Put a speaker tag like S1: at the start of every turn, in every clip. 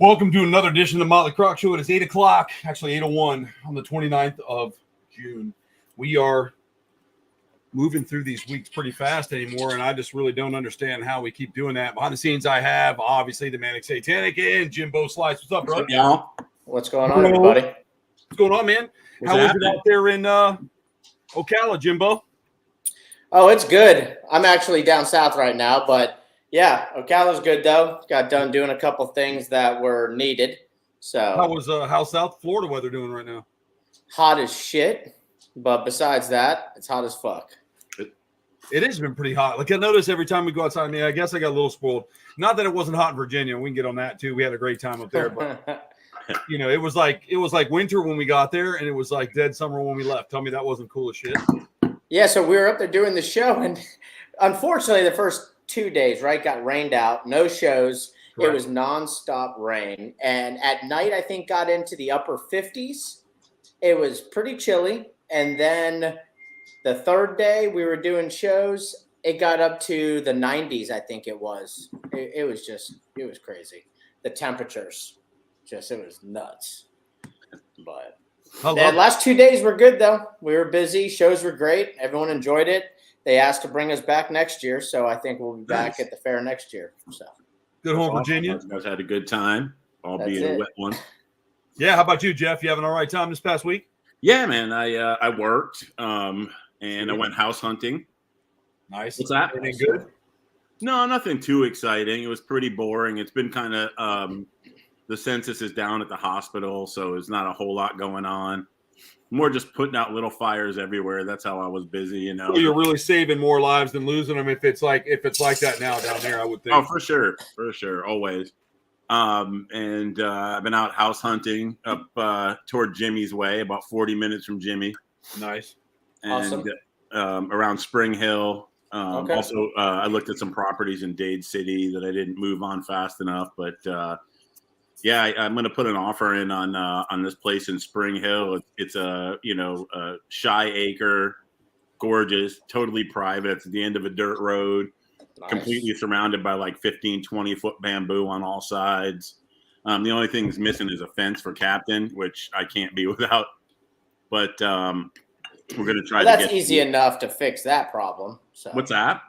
S1: Welcome to another edition of the Motley Croc Show. It is 8 o'clock, actually 8:01 on the 29th of June. We are moving through these weeks pretty fast anymore, and I just really don't understand how we keep doing that. Behind the scenes, I have, obviously, the Manic Satanic and Jimbo Slice. What's up, bro?
S2: What's up, y'all? What's going on, everybody?
S1: What's going on, man?
S2: What's
S1: How
S2: happening?
S1: is it out there in Ocala, Jimbo?
S2: Oh, it's good. I'm actually down south right now, but yeah, Ocala's good though. Got done doing a couple things that were needed. So
S1: how's South Florida weather doing right now?
S2: hot as shit, but besides that, it's hot as fuck.
S1: It has been pretty hot. Like I notice every time we go outside. I mean, I guess I got a little spoiled. Not that it wasn't hot in Virginia. We can get on that too. We had a great time up there, but you know, it was like winter when we got there, and it was like dead summer when we left. Tell me that wasn't cool as shit.
S2: Yeah, so we were up there doing the show, and unfortunately, the first 2 days, right, got rained out. No shows. Correct. It was nonstop rain, and at night, I think got into the upper 50s. It was pretty chilly, and then the third day we were doing shows, it got up to the 90s. I think it was. It was crazy. The temperatures, it was nuts. But the last 2 days were good though. We were busy. Shows were great. Everyone enjoyed it. They asked to bring us back next year, so I think we'll be back at the fair next year. So
S1: good home, Virginia.
S3: You guys had a good time, albeit a wet one.
S1: Yeah. How about you, Jeff? You having an all right time this past week?
S3: Yeah, man. I worked and I went house hunting.
S1: Nice.
S3: What's that?
S1: Anything good?
S3: No, nothing too exciting. It was pretty boring. It's been kind of the census is down at the hospital, so there's not a whole lot going on. More just putting out little fires everywhere. That's how I was busy, you know.
S1: Well, you're really saving more lives than losing them if it's like that now down there, I would think.
S3: Oh, for sure, always. And I've been out house hunting up toward Jimmy's way, about 40 minutes from Jimmy.
S1: Nice,
S3: and,
S2: awesome.
S3: Around Spring Hill.
S2: Okay.
S3: Also, I looked at some properties in Dade City that I didn't move on fast enough, but. Yeah, I'm going to put an offer in on this place in Spring Hill. It's a shy acre, gorgeous, totally private. It's at the end of a dirt road, nice. Completely surrounded by like 15, 20-foot bamboo on all sides. The only thing that's missing is a fence for captain, which I can't be without. But we're going to try.
S2: That's easy enough to fix that problem. So.
S3: What's that?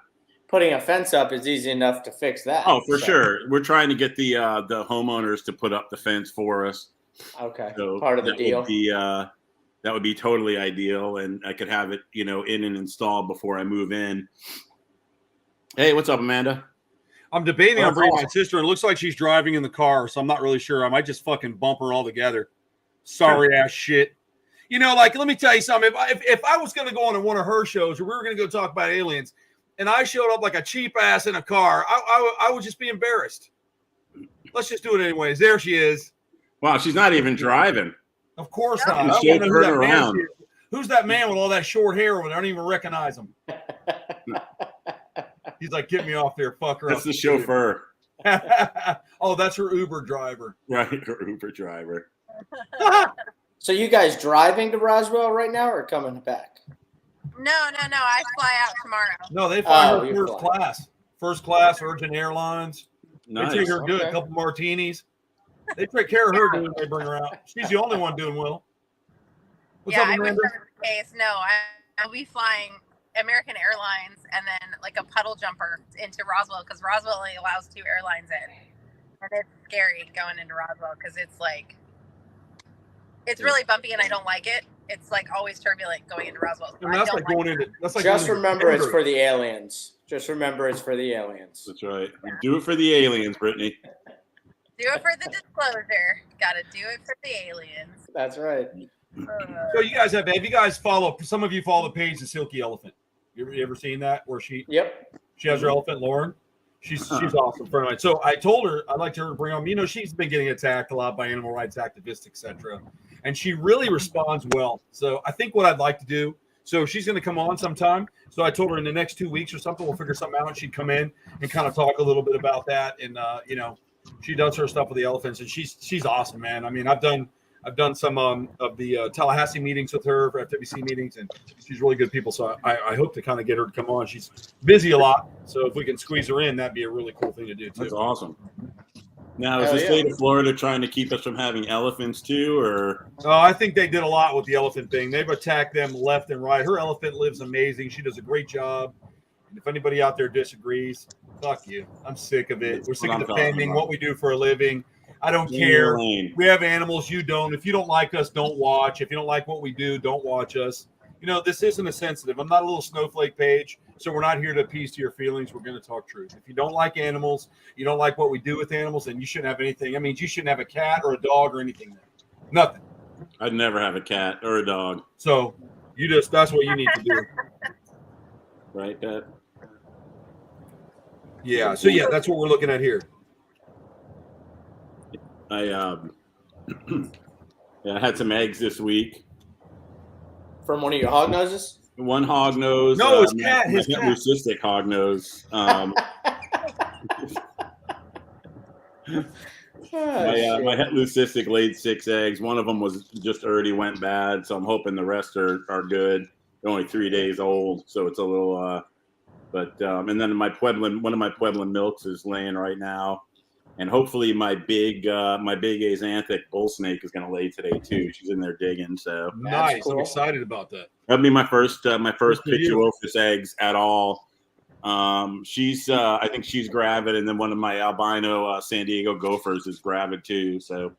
S2: Putting a fence up is easy enough to fix that.
S3: Oh, for sure. We're trying to get the homeowners to put up the fence for us.
S2: Okay,
S3: so
S2: part of the deal.
S3: That would be totally ideal, and I could have it, in and installed before I move in. Hey, what's up, Amanda?
S1: I'm debating on bringing my sister, and it looks like she's driving in the car, so I'm not really sure. I might just fucking bump her all together. Sorry ass shit. Like, let me tell you something. If I was going to go on one of her shows, or we were going to go talk about aliens, and I showed up like a cheap ass in a car, I would just be embarrassed. Let's just do it anyways. There she is.
S3: Wow, she's not even driving.
S1: Of course not. I don't know who that man is. Who's that man with all that short hair over there? I don't even recognize him. He's like, get me off there, fucker.
S3: That's the chauffeur.
S1: Oh, that's her Uber driver.
S3: Right, her Uber driver.
S2: So you guys driving to Roswell right now or coming back?
S4: No. I fly out tomorrow.
S1: No, they fly her first class, Virgin Airlines. Nice. They treat her good. A couple martinis. They take care of her when they bring her out. She's the only one doing well.
S4: What's up, Amanda? I wish that was the case. No, I'll be flying American Airlines and then like a puddle jumper into Roswell because Roswell only allows 2 airlines in. And it's scary going into Roswell because it's really bumpy and I don't like it. It's like always turbulent going into Roswell. So
S1: that's like going into. That's like
S2: just remember it's for the aliens. Just remember it's for the aliens.
S3: That's right. Do it for the aliens, Brittany.
S4: Do it for the disclosure. Got to do it for the aliens.
S2: That's right.
S1: So you guys have you guys follow? Some of you follow the page, the Silky Elephant. You ever seen that? Where she has her elephant, Lauren. She's awesome. Friend of mine. So I told her I'd like her to bring on. She's been getting attacked a lot by animal rights activists, etc. And she really responds well. So I think what I'd like to do. So she's going to come on sometime. So I told her in the next 2 weeks or something, we'll figure something out, and she'd come in and kind of talk a little bit about that. And she does her stuff with the elephants, and she's awesome, man. I mean, I've done some of the Tallahassee meetings with her for FWC meetings, and she's really good people. So I hope to kind of get her to come on. She's busy a lot, so if we can squeeze her in, that'd be a really cool thing to do too.
S3: That's awesome. Now, is the state of Florida trying to keep us from having elephants too, or?
S1: Oh, I think they did a lot with the elephant thing. They've attacked them left and right. Her elephant lives amazing. She does a great job. And if anybody out there disagrees, fuck you. I'm sick of it. We're sick of defending what we do for a living. I don't care. We have animals. You don't. If you don't like us, don't watch. If you don't like what we do, don't watch us. You know, this isn't a sensitive. I'm not a little snowflake page, so we're not here to appease to your feelings. We're going to talk truth. If you don't like animals, you don't like what we do with animals, then you shouldn't have anything. I mean, you shouldn't have a cat or a dog or anything. Nothing.
S3: I'd never have a cat or a dog.
S1: So that's what you need to do.
S3: Right, Dad?
S1: Yeah. So, yeah, that's what we're looking at here.
S3: I had some eggs this week.
S2: From one of your hog noses?
S3: One hog nose.
S1: No, his cat. His cat.
S3: Leucistic hog nose. My het leucistic laid 6 eggs. One of them was just already went bad, so I'm hoping the rest are good. They're only 3 days old, so it's a little. And then one of my Pueblan milks is laying right now. And hopefully my big axanthic bull snake is going to lay today too. She's in there digging. So
S1: nice. Cool. I'm excited about that.
S3: That'll be my first Pituophis eggs at all. I think she's gravid, and then one of my albino San Diego gophers is gravid too. So.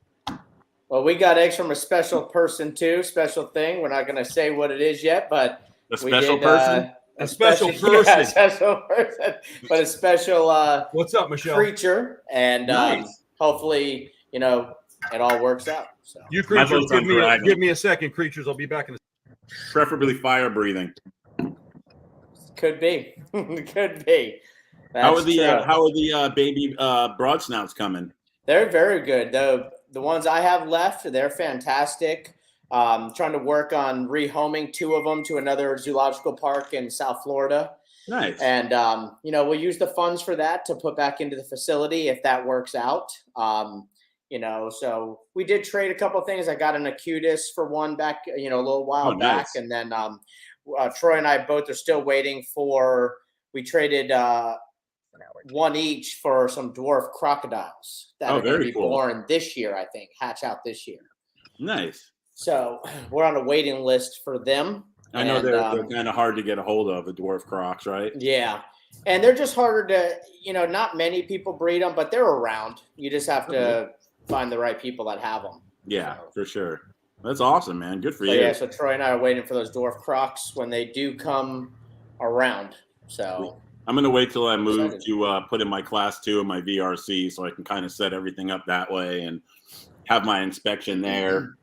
S2: Well, we got eggs from a special person too. Special thing. We're not going to say what it is yet, but
S3: a special person.
S1: A special person.
S2: Yeah, special person, but a special
S1: what's up, Michelle?
S2: Creature, and nice. Hopefully, it all works out. So
S1: you creatures, give me a second, creatures. I'll be back in
S3: preferably fire breathing.
S2: Could be. Could be.
S3: How are the baby broad snouts coming?
S2: They're very good. The ones I have left, they're fantastic. Trying to work on rehoming 2 of them to another zoological park in South Florida.
S3: Nice.
S2: And, we'll use the funds for that to put back into the facility if that works out. So we did trade a couple of things. I got an Acutus for one back, a little while back. Nice. And then Troy and I both are still waiting we traded one each for some dwarf crocodiles that are going to be born this year, I think, hatch out this year.
S3: Nice.
S2: So we're on a waiting list for them.
S3: I know they're kind of hard to get a hold of, the dwarf crocs, right?
S2: Yeah. And they're just harder to, not many people breed them, but they're around. You just have to find the right people that have them.
S3: Yeah, for sure. That's awesome, man. Good for you.
S2: Yeah, so Troy and I are waiting for those dwarf crocs when they do come around. So
S3: I'm going to wait till I move to put in my class 2 of my VRC so I can kind of set everything up that way and have my inspection there.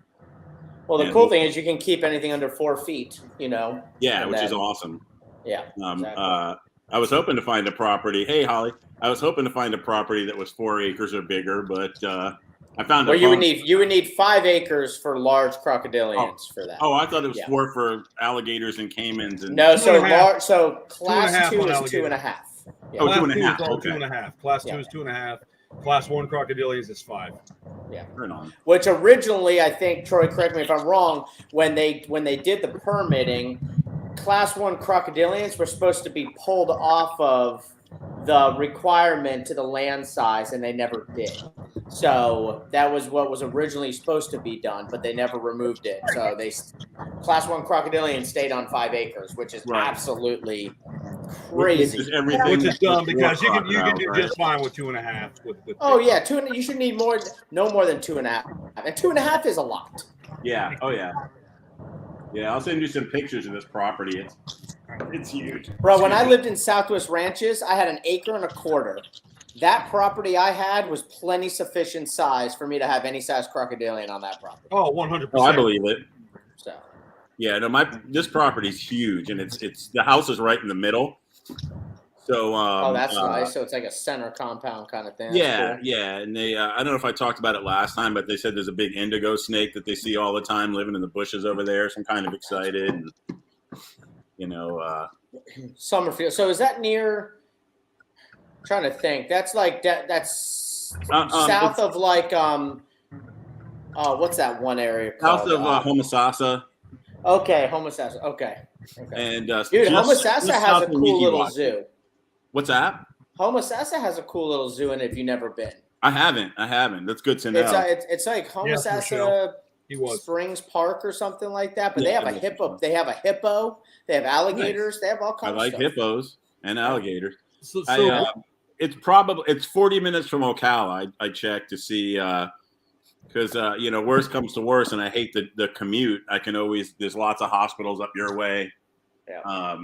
S2: Well, the cool thing is you can keep anything under 4 feet,
S3: Yeah, which is awesome.
S2: Yeah.
S3: Exactly. I was hoping to find a property. Hey, Holly. I was hoping to find a property that was 4 acres or bigger, but I found.
S2: Well, you would need 5 acres for large crocodilians for that.
S3: Oh, I thought it was 4 for alligators and caimans. And
S2: no, so class 2 is 2.5.
S3: Yeah. Oh, 2.5. Okay.
S1: 2.5. Class 2 is 2.5. Class 1 crocodilians is 5.
S2: Yeah.
S3: Right on.
S2: Which originally, I think, Troy, correct me if I'm wrong, when they did the permitting, class 1 crocodilians were supposed to be pulled off of the requirement to the land size, and they never did. So that was what was originally supposed to be done, but they never removed it. So class 1 crocodilian stayed on 5 acres, which is absolutely crazy.
S1: Which is dumb because you can do just fine with 2.5.
S2: Oh yeah, you should need no more than 2.5, and 2.5 is a lot.
S3: Yeah. Oh yeah. Yeah, I'll send you some pictures of this property. It's huge.
S2: Bro, when I lived in Southwest Ranches, I had 1.25 acres. That property I had was plenty sufficient size for me to have any size crocodilian on that property.
S1: Oh, 100%.
S3: Oh, I believe it.
S2: So.
S3: Yeah, no, this property is huge, and it's the house is right in the middle. So.
S2: That's nice. So it's like a center compound kind of thing.
S3: Yeah,
S2: cool.
S3: yeah, and they I don't know if I talked about it last time, but they said there's a big indigo snake that they see all the time living in the bushes over there. So I'm kind of excited, and
S2: Summerfield. So is that near? I'm trying to think. That's like that's south of like what's that one area called?
S3: South of Homosassa.
S2: Okay, Homosassa. Okay.
S3: And
S2: dude, Homosassa has a cool little zoo.
S3: What's that?
S2: Homosassa has a cool little zoo in it if you've never been.
S3: I haven't. That's good to know.
S2: It's like Homosassa Springs Park or something like that. But they have a hippo. They have a hippo. They have alligators. Nice. They have all kinds of stuff. I like
S3: hippos and alligators. It's 40 minutes from Ocala. I checked to see because worst comes to worst, and I hate the commute. I can always there's lots of hospitals up your way. Yeah.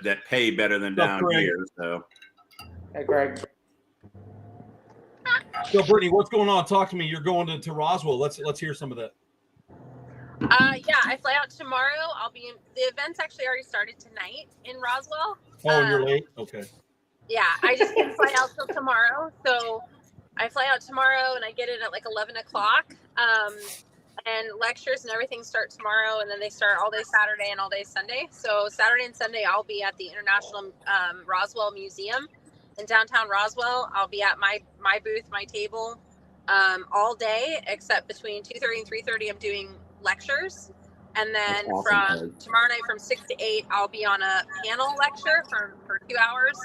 S3: That pay better than down here. So.
S2: Hey, Greg.
S1: So, Brittany, what's going on? Talk to me. You're going to Roswell. Let's hear some of that.
S4: Yeah, I fly out tomorrow. The event's actually already started tonight in Roswell.
S1: Oh, you're late? Okay.
S4: Yeah, I just didn't fly out till tomorrow. So I fly out tomorrow and I get in at like 11 o'clock. And lectures and everything start tomorrow, and then they start all day Saturday and all day Sunday. So Saturday and Sunday, I'll be at the International Roswell Museum in downtown Roswell. I'll be at my booth, my table, all day, except between 2:30 and 3:30, I'm doing lectures. And then from tomorrow night from 6 to 8, I'll be on a panel lecture for 2 hours,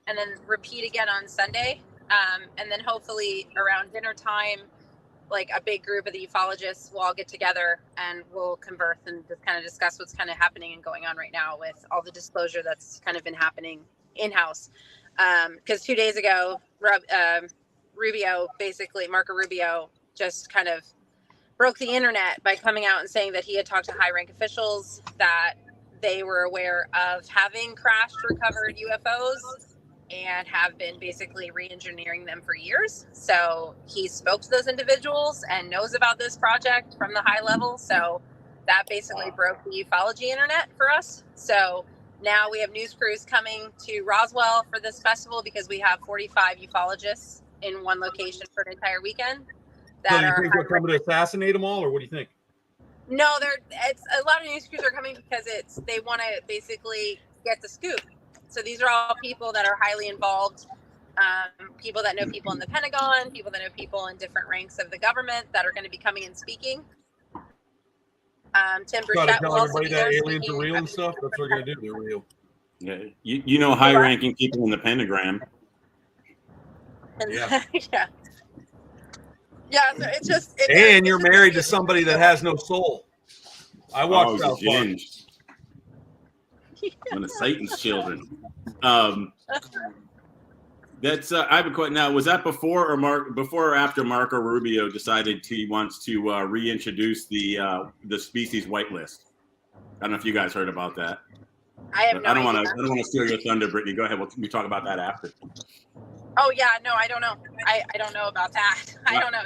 S4: and then repeat again on Sunday. And then hopefully around dinner time, like a big group of the ufologists will all get together and we'll converse and just kind of discuss what's kind of happening and going on right now with all the disclosure that's kind of been happening in-house. Because 2 days ago, Marco Rubio just kind of broke the internet by coming out and saying that he had talked to high-rank officials, that they were aware of having crashed, recovered UFOs, and have been basically re-engineering them for years. So he spoke to those individuals and knows about this project from the high level. So that basically broke the ufology internet for us. So now we have news crews coming to Roswell for this festival because we have 45 ufologists in one location for an entire weekend.
S1: So you think they're coming to assassinate them all, or what do you think?
S4: No, it's a lot of news crews are coming because they want to basically get the scoop. So these are all people that are highly involved, people that know people in the Pentagon, people that know people in different ranks of the government that are going to be coming and speaking. Tim Burchett will also be there.
S1: Aliens are real and stuff. That's what they're going to do. They're real.
S3: Yeah, high-ranking people in the Pentagram.
S1: Yeah.
S4: Yeah. Yeah, so it's just.
S1: And you're married to somebody that has no soul. I watched South Park.
S3: One of Satan's children. That's I have a question now. Was that before or after Marco Rubio decided he wants to reintroduce the species whitelist? I don't know if you guys heard about that.
S4: I don't want
S3: to steal your thunder, Brittany. Go ahead. We talk about that after.
S4: Oh yeah, no, I don't know. I don't know about that. I don't know.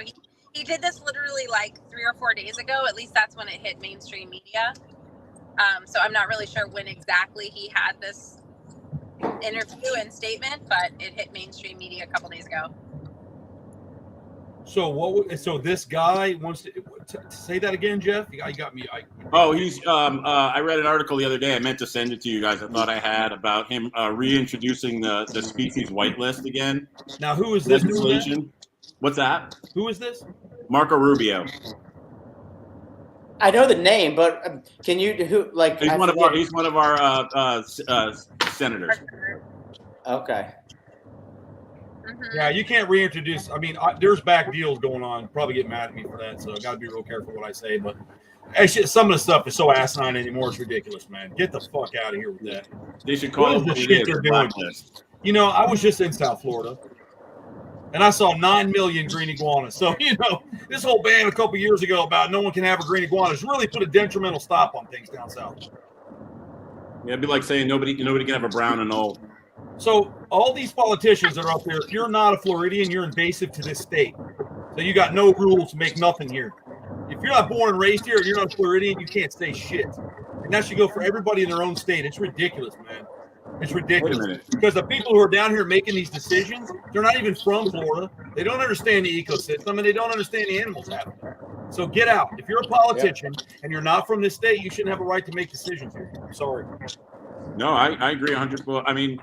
S4: He did this literally like 3 or 4 days ago. At least that's when it hit mainstream media. So I'm not really sure when exactly he had this interview and statement, but it hit mainstream media a couple days ago.
S1: So this guy wants to say that again, Jeff? You got me.
S3: He's. I read an article the other day. I meant to send it to you guys. I thought I had about him reintroducing the species whitelist again.
S1: Now, who is this?
S3: What's that?
S1: Who is this?
S3: Marco Rubio.
S2: I know the name, but can you
S3: He's one of our senators.
S2: Okay.
S4: Mm-hmm.
S1: Yeah, you can't reintroduce. I mean, there's back deals going on. Probably get mad at me for that, so I got to be real careful what I say. But actually, some of the stuff is so asinine anymore. It's ridiculous, man. Get the fuck out of here with that.
S3: They should call it
S1: the shit they're doing. I was just in South Florida, and I saw 9 million green iguanas. So this whole ban a couple years ago about no one can have a green iguana has really put a detrimental stop on things down south.
S3: Yeah, it'd be like saying nobody can have a brown and old.
S1: So all these politicians that are up there, if you're not a Floridian, you're invasive to this state. So you got no rules to make nothing here. If you're not born and raised here and you're not a Floridian, you can't say shit. And that should go for everybody in their own state. It's ridiculous, man. It's ridiculous. Because the people who are down here making these decisions, they're not even from Florida. They don't understand the ecosystem, and they don't understand the animals happening. So get out. If you're a politician and you're not from this state, you shouldn't have a right to make decisions here. I'm sorry.
S3: No, I agree 100%. I mean,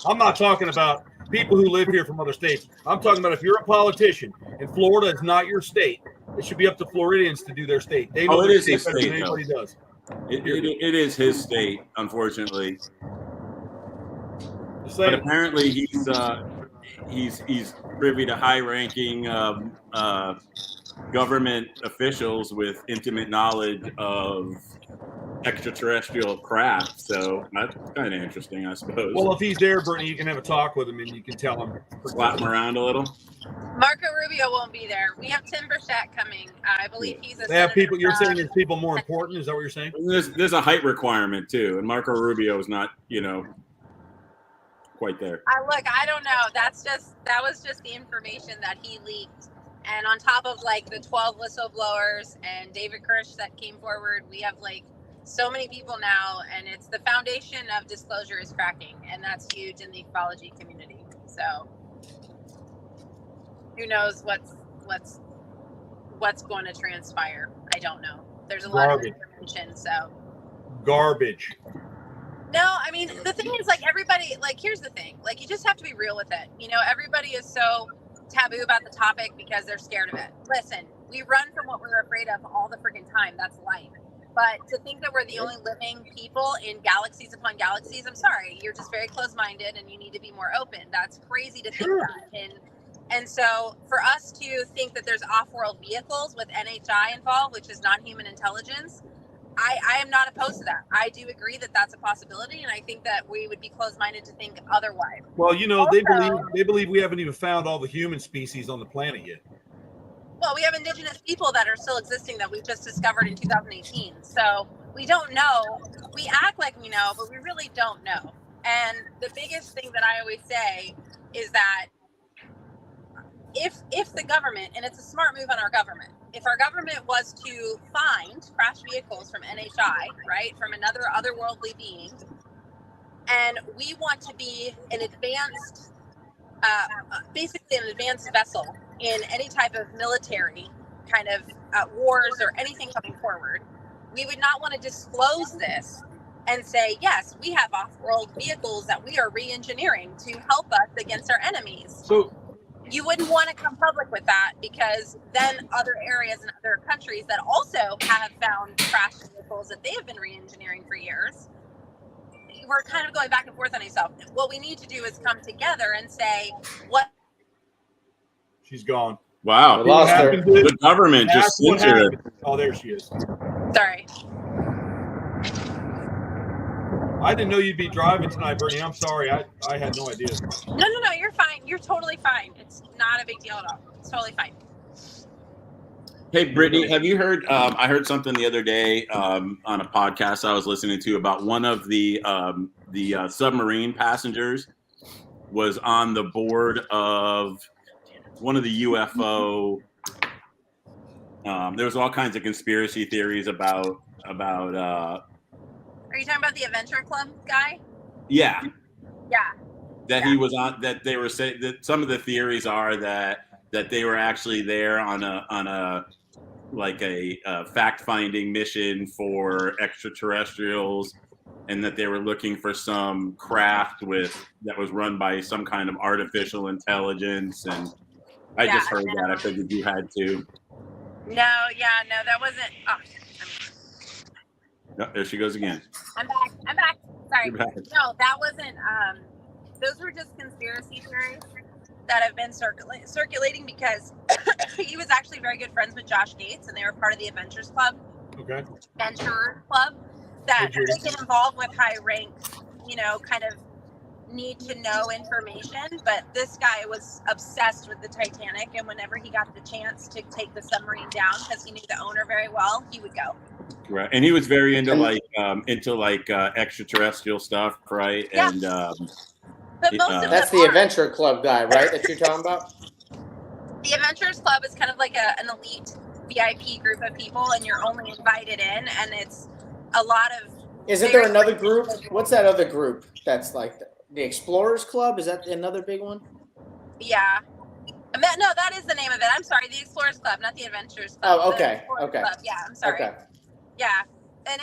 S1: I'm not talking about people who live here from other states. I'm talking about if you're a politician and Florida is not your state, it should be up to Floridians to do their state. They know
S3: it is his
S1: better
S3: state,
S1: than anybody does.
S3: It is his state, unfortunately. But apparently he's privy to high-ranking government officials with intimate knowledge of extraterrestrial craft. So that's kind of interesting, I suppose.
S1: Well, if he's there, Brittany, you can have a talk with him and you can tell him.
S3: Slap him around a little.
S4: Marco Rubio won't be there. We have Tim Burchett coming. I believe he's a
S1: They have
S4: senator
S1: people. You're saying
S4: from-
S1: there's people more important? Is that what you're saying?
S3: There's a height requirement too, and Marco Rubio is not, quite there.
S4: I don't know. That was just the information that he leaked. And on top of like the 12 whistleblowers and David Kirsch that came forward, we have like so many people now, and it's the foundation of disclosure is cracking, and that's huge in the ufology community. So who knows what's going to transpire? I don't know. There's a lot of information. So
S1: garbage.
S4: No, I mean, the thing is, like, everybody, like, here's the thing. Like, you just have to be real with it. Everybody is so taboo about the topic because they're scared of it. Listen, we run from what we're afraid of all the freaking time. That's life. But to think that we're the only living people in galaxies upon galaxies, I'm sorry. You're just very close-minded and you need to be more open. That's crazy to think that. And so for us to think that there's off-world vehicles with NHI involved, which is non-human intelligence, I am not opposed to that. I do agree that that's a possibility, and I think that we would be closed-minded to think otherwise.
S1: Well, they believe we haven't even found all the human species on the planet yet.
S4: Well, we have indigenous people that are still existing that we've just discovered in 2018. So we don't know. We act like we know, but we really don't know. And the biggest thing that I always say is that if the government, and it's a smart move on our government, if our government was to find crashed vehicles from NHI, right, from another otherworldly being, and we want to be an advanced, basically an advanced vessel in any type of military kind of wars or anything coming forward, we would not want to disclose this and say, yes, we have off-world vehicles that we are re-engineering to help us against our enemies.
S1: So
S4: you wouldn't want to come public with that, because then other areas and other countries that also have found crashed vehicles that they have been re-engineering for years, we're kind of going back and forth on ourselves. What we need to do is come together and say, what?
S1: She's gone.
S3: Wow.
S2: Lost her.
S3: The government just censored it.
S1: Oh, there she is.
S4: Sorry.
S1: I didn't know you'd be driving tonight, Brittany. I'm sorry. I had no idea.
S4: No, you're fine. You're totally fine. It's not a big deal at all. It's totally fine.
S3: Hey, Brittany, have you heard? I heard something the other day on a podcast I was listening to about one of the submarine passengers was on the board of one of the UFO. There was all kinds of conspiracy theories about.
S4: Are you talking about the Adventure Club guy?
S3: Yeah.
S4: Yeah.
S3: That he was on. That they were saying that some of the theories are that they were actually there on a fact-finding mission for extraterrestrials, and that they were looking for some craft that was run by some kind of artificial intelligence. And I just heard that. I figured you had to.
S4: No, that wasn't. Oh,
S3: No, there she goes again.
S4: I'm back. Sorry.
S3: You're back.
S4: No, that wasn't. Those were just conspiracy theories that have been circulating because he was actually very good friends with Josh Gates, and they were part of the Adventures Club.
S1: Okay.
S4: Adventurer Club. That they get involved with high rank, kind of need to know information. But this guy was obsessed with the Titanic, and whenever he got the chance to take the submarine down, because he knew the owner very well, he would go.
S3: Right, and he was very into extraterrestrial stuff, right?
S4: Yeah.
S3: And
S4: But most of
S2: that's
S4: them
S2: the
S4: are.
S2: Adventure Club guy, right? That you're talking about?
S4: The Adventurers Club is kind of like an elite VIP group of people, and you're only invited in, and it's a lot of.
S2: Isn't there another group? What's that other group that's like the Explorers Club? Is that another big one?
S4: Yeah. No, that is the name of it. I'm sorry, the Explorers Club, not the Adventurers Club.
S2: Oh, okay.
S4: The Explorers Club. Yeah, I'm sorry.
S2: Okay.
S4: Yeah, and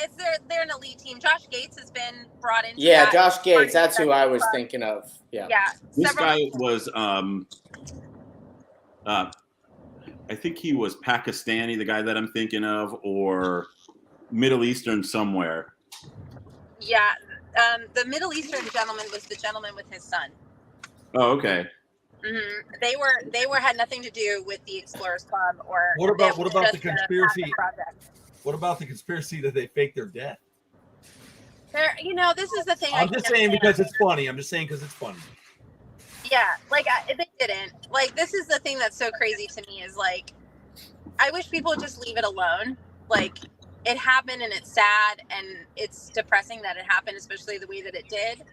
S4: they're an elite team. Josh Gates has been brought into.
S2: Yeah,
S4: that.
S2: Josh Gates. That's who I was thinking of. Yeah.
S4: Yeah.
S3: this guy was, I think he was Pakistani, the guy that I'm thinking of, or Middle Eastern somewhere.
S4: Yeah, the Middle Eastern gentleman was the gentleman with his son.
S3: Oh, okay.
S4: Mm-hmm. They were had nothing to do with the Explorers Club or.
S1: What about the conspiracy? What about the conspiracy that they faked their death?
S4: This is the thing.
S1: I'm just saying because it's funny. I'm just saying because it's funny.
S4: Yeah, like they didn't. Like, this is the thing that's so crazy to me is like, I wish people would just leave it alone. Like, it happened and it's sad and it's depressing that it happened, especially the way that it did.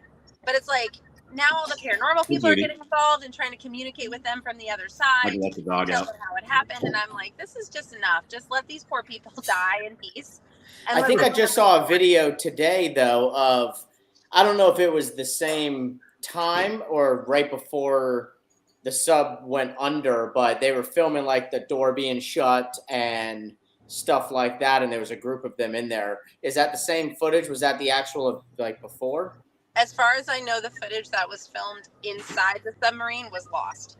S4: But it's like, now all the paranormal people are getting involved and trying to communicate with them from the other side.
S3: I can let the dog out.
S4: How it happened, and I'm like, this is just enough. Just let these poor people die in peace.
S2: I think I just saw a video today though of, I don't know if it was the same time or right before the sub went under, but they were filming like the door being shut and stuff like that, and there was a group of them in there. Is that the same footage? Was that the actual like before?
S4: As far as I know, the footage that was filmed inside the submarine was lost.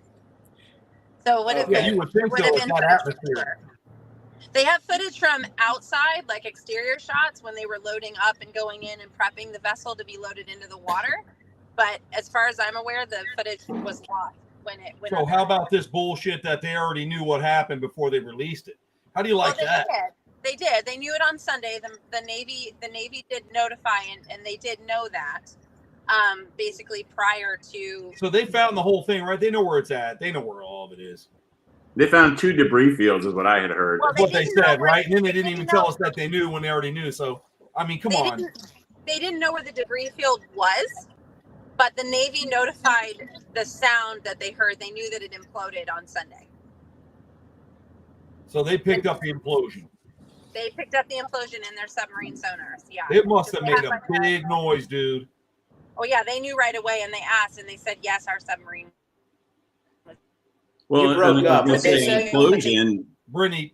S4: So it would have been,
S1: you would think so. It's not atmosphere.
S4: They have footage from outside, like exterior shots, when they were loading up and going in and prepping the vessel to be loaded into the water. But as far as I'm aware, the footage was lost when it went.
S1: So how about this bullshit that they already knew what happened before they released it? How do you like that?
S4: They did. They knew it on Sunday. The Navy did notify, and they did know that. Basically prior to. So
S1: they found the whole thing, right? They know where it's at. They know where all of it is.
S3: They found 2 debris fields, is what I had heard.
S1: Well, that's what they said, right? And then they didn't even tell us that they knew when they already knew. So, I mean, come on.
S4: They didn't know where the debris field was, but the Navy notified the sound that they heard. They knew that it imploded on Sunday.
S1: So they picked up the implosion.
S4: They picked up the implosion in their submarine sonars. Yeah.
S1: It must have made a big noise, dude.
S4: Oh yeah, they knew right away, and they asked, and they said, "Yes, our submarine."
S3: Well,
S2: you broke up.
S3: Implosion.
S1: Brittany,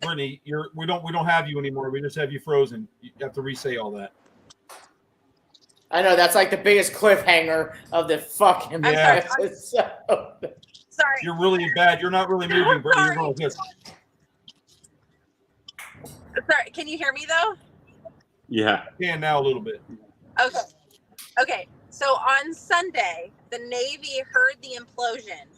S1: we don't have you anymore. We just have you frozen. You have to re-say all that.
S2: I know that's like the biggest cliffhanger of the fucking.
S4: I'm sorry. Sorry.
S1: You're really bad. You're not really moving, Brittany. You're going like this.
S4: Sorry. Can you hear me though?
S3: Yeah.
S1: Can now a little bit.
S4: Okay. So on Sunday, the Navy heard the implosion.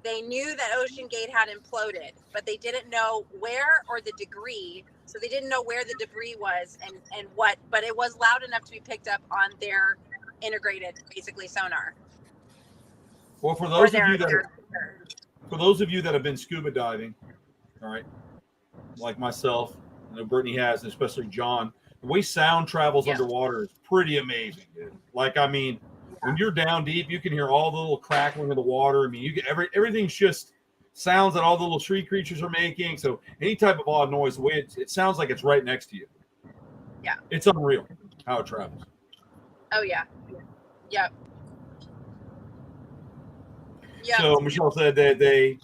S4: They knew that Ocean Gate had imploded, but they didn't know where or the degree. So they didn't know where the debris was and what, but it was loud enough to be picked up on their integrated, basically, sonar.
S1: Well, for those of you that have been scuba diving, all right, like myself, I know Brittany has, and especially John, the way sound travels underwater is pretty amazing, dude. Like, I mean, when you're down deep, you can hear all the little crackling of the water. I mean, you get everything's just sounds that all the little tree creatures are making. So any type of odd noise, the way it sounds like it's right next to you.
S4: Yeah.
S1: It's unreal how it travels.
S4: Oh, yeah. Yep.
S1: Yeah. So Michelle said that they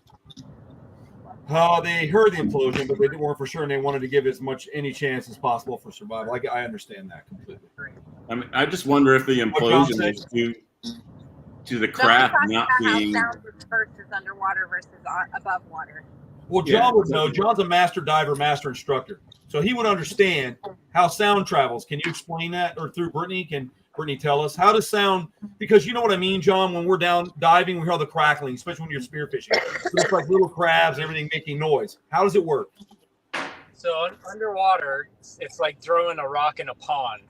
S1: heard the implosion, but they weren't for sure, and they wanted to give any chance as possible for survival. I understand that completely.
S3: I mean, I just wonder if the implosion is due to the craft not being.
S4: How sound versus underwater versus above water.
S1: Well, John would know. John's a master diver, master instructor, so he would understand how sound travels. Can you explain that, or through Brittany? Can Brittany tell us how does sound? Because you know what I mean, John. When we're down diving, we hear all the crackling, especially when you're spearfishing. So it's like little crabs, everything making noise. How does it work?
S5: So underwater, it's like throwing a rock in a pond.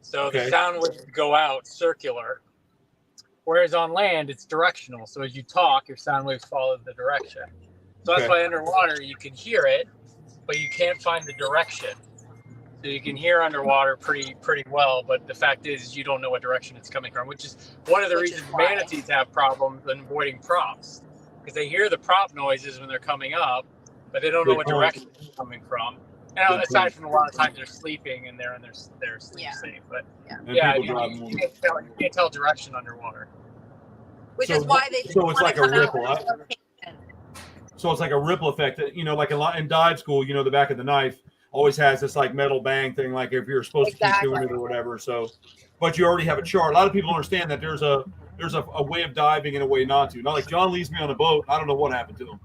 S5: So the sound would go out circular. Whereas on land, it's directional. So as you talk, your sound waves follow the direction. So that's why underwater you can hear it, but you can't find the direction. So you can hear underwater pretty well, but the fact is you don't know what direction it's coming from, which is one of the reasons manatees have problems in avoiding props, because they hear the prop noises when they're coming up, but they don't know what direction it's coming from. And aside from a lot of times they're sleeping and they're in their sleep safe, but you can't tell direction underwater.
S4: Which is why they.
S1: So it's like a ripple. So it's like a ripple effect. You know, like in dive school, you know, the back of the knife always has this like metal bang thing, like if you're supposed to keep doing it or whatever. So, but you already have a chart. A lot of people understand that there's a way of diving and a way not to. Not like John leaves me on a boat. I don't know what happened to him.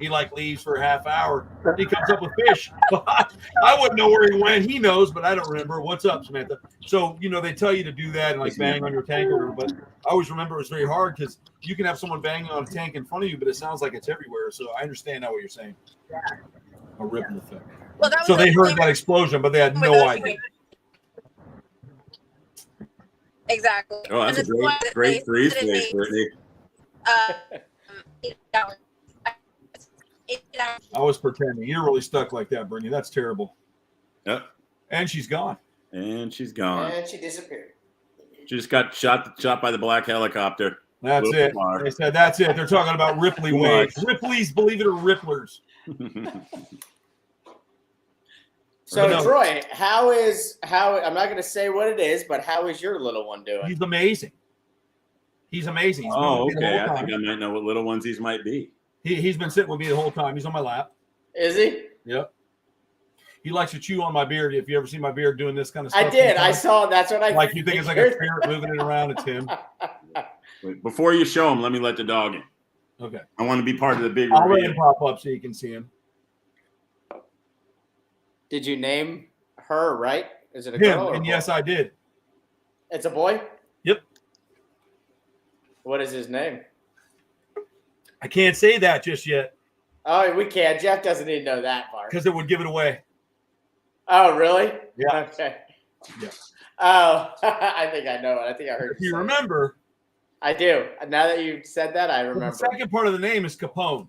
S1: He like leaves for a half hour. He comes up with fish. I wouldn't know where he went. He knows, but I don't remember. What's up, Samantha? So, they tell you to do that and like bang on your tank or whatever, but I always remember it was very hard because you can have someone banging on a tank in front of you, but it sounds like it's everywhere. So I understand now what you're saying.
S4: Yeah.
S1: A ripple effect.
S4: Well,
S1: so they heard that explosion, but they had no idea.
S4: Exactly.
S3: Oh, that's a great freeze face, Brittany.
S1: I was pretending. You're really stuck like that, Brittany. That's terrible.
S3: Yep.
S1: And she's gone.
S2: And she disappeared.
S3: She just got shot by the black helicopter.
S1: That's it. They said that's it. They're talking about Ripley waves. Ripley's, believe it or Ripplers.
S2: So Troy, how I'm not going to say what it is, but how is your little one doing?
S1: He's amazing. He's amazing. He's
S3: okay. I think I might know what little onesies might be.
S1: He's been sitting with me the whole time. He's on my lap.
S2: Is he?
S1: Yep. He likes to chew on my beard. If you ever see my beard doing this kind of stuff.
S2: I did. I saw. That's what I
S1: like. You think it's like a spirit moving it around? It's him.
S3: Wait, before you show him, let me let the dog in.
S1: Okay.
S3: I want to be part of the big.
S1: I'll let him pop up so you can see him.
S2: Did you name her right? Is it a
S1: him?
S2: girl? Or
S1: and
S2: a
S1: yes,
S2: boy?
S1: I did.
S2: It's a boy?
S1: Yep.
S2: What is his name?
S1: I can't say that just yet.
S2: Oh, we can't. Jeff doesn't even know that part.
S1: Because it would give it away.
S2: Oh, really?
S1: Yeah.
S2: Okay.
S1: Yeah.
S2: Oh, I think I know it. I think I heard
S1: you. If you remember.
S2: I do. Now that you said that, I remember.
S1: The second part of the name is Capone.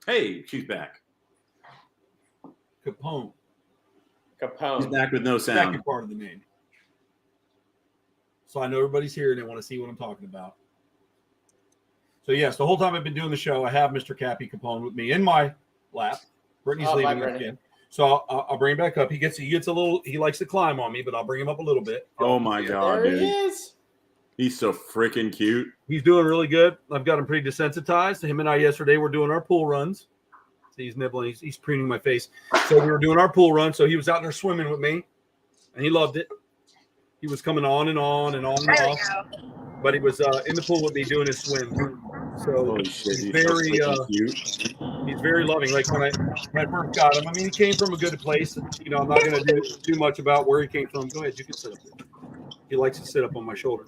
S3: Hey, she's back.
S1: Capone.
S3: He's back with no sound.
S1: Second part of the name. So I know everybody's here and they want to see what I'm talking about. So yes, the whole time I've been doing the show, I have Mr. Cappy Capone with me in my lap. Brittany's leaving again. So I'll bring him back up. He gets a little. He likes to climb on me, but I'll bring him up a little bit.
S3: Oh my god,
S2: there
S3: dude!
S2: He is.
S3: He's so freaking cute.
S1: He's doing really good. I've got him pretty desensitized. Him and I yesterday were doing our pool runs. See, he's nibbling. He's preening my face. So we were doing our pool run. So he was out there swimming with me, and he loved it. He was coming on and on and on and off. But he was in the pool with me doing his swim. So he's very cute. He's very loving. Like when I first got him, I mean, he came from a good place. I'm not going to do too much about where he came from. Go ahead, you can sit up there. He likes to sit up on my shoulder.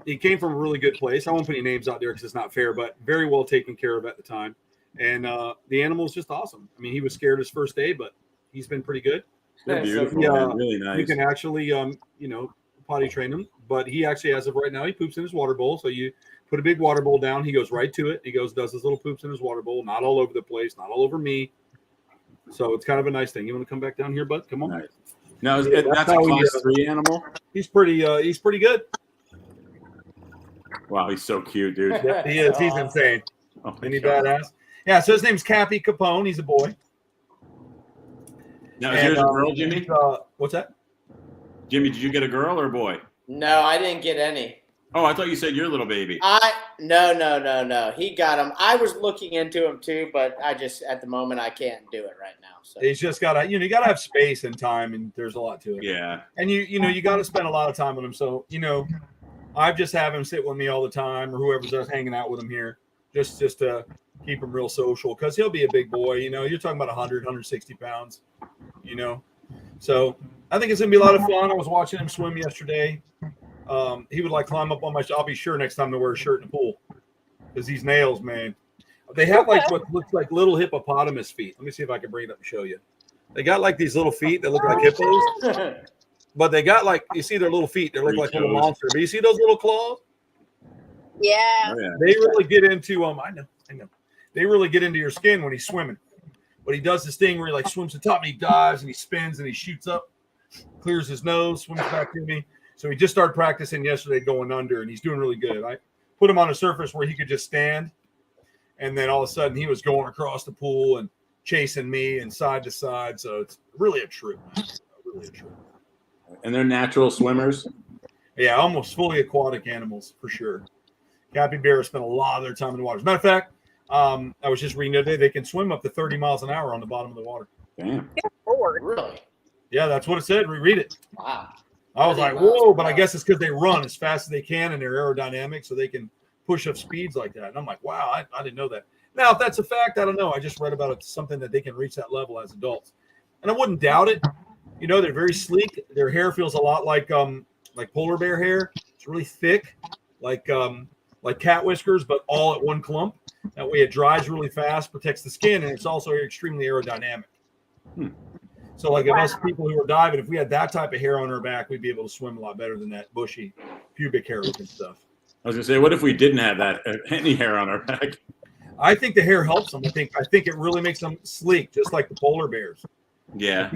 S1: He came from a really good place. I won't put any names out there because it's not fair, but very well taken care of at the time. And the animal's just awesome. I mean, he was scared his first day, but he's been pretty good.
S3: They're beautiful. Really nice.
S1: You can actually, potty train him, but he actually, as of right now, he poops in his water bowl. So you put a big water bowl down. He goes right to it. He does his little poops in his water bowl, not all over the place, not all over me. So it's kind of a nice thing. You want to come back down here, bud? Come on.
S3: Nice. Now, that's a class 3 animal?
S1: He's pretty good.
S3: Wow, he's so cute, dude.
S1: Yeah, he is. He's insane.
S3: Oh,
S1: Isn't he badass? Yeah, so his name's Cappy Capone. He's a boy.
S3: Now, is yours a girl, Jimmy?
S1: What's that?
S3: Jimmy, did you get a girl or a boy?
S2: No, I didn't get any.
S3: Oh, I thought you said your little baby.
S2: No. He got him. I was looking into him too, but I just at the moment I can't do it right now. So
S1: he's just gotta, you gotta have space and time, and there's a lot to it.
S3: Yeah.
S1: And you gotta spend a lot of time with him. So I just have him sit with me all the time, or whoever's hanging out with him here, just to keep him real social, because he'll be a big boy. You're talking about 160 pounds. So I think it's gonna be a lot of fun. I was watching him swim yesterday. He would like climb up on my. I'll be sure next time to wear a shirt in the pool, because these nails, man, they have like what looks like little hippopotamus feet. Let me see if I can bring it up and show you. They got like these little feet that look like hippos, but they got like, you see their little feet. They look like little monsters. But you see those little claws?
S4: Yeah.
S3: Oh, yeah.
S1: They really get into I know. They really get into your skin when he's swimming. But he does this thing where he like swims to the top and he dives and he spins and he shoots up, clears his nose, swims back to me. So he just started practicing yesterday going under, and he's doing really good. I put him on a surface where he could just stand, and then all of a sudden he was going across the pool and chasing me and side to side. So it's really a trip. Really a trip.
S3: And they're natural swimmers?
S1: Yeah, almost fully aquatic animals for sure. Capybaras spend a lot of their time in the water. As a matter of fact, I was just reading the other day, they can swim up to 30 miles an hour on the bottom of the water.
S3: Damn.
S2: Really?
S1: Yeah, that's what it said. Reread it.
S2: Wow.
S1: I was like, whoa, but I guess it's because they run as fast as they can and they're aerodynamic, so they can push up speeds like that. And I'm like, wow, I didn't know that. Now, if that's a fact, I don't know. I just read about it, something that they can reach that level as adults, and I wouldn't doubt it. You know, they're very sleek. Their hair feels a lot like polar bear hair. It's really thick, like cat whiskers, but all at one clump. That way, it dries really fast, protects the skin, and it's also extremely aerodynamic. So, like us people who are diving, if we had that type of hair on our back, we'd be able to swim a lot better than that bushy pubic hair looking stuff.
S3: I was gonna say, what if we didn't have that any hair on our back?
S1: I think the hair helps them. I think it really makes them sleek, just like the polar bears.
S3: Yeah.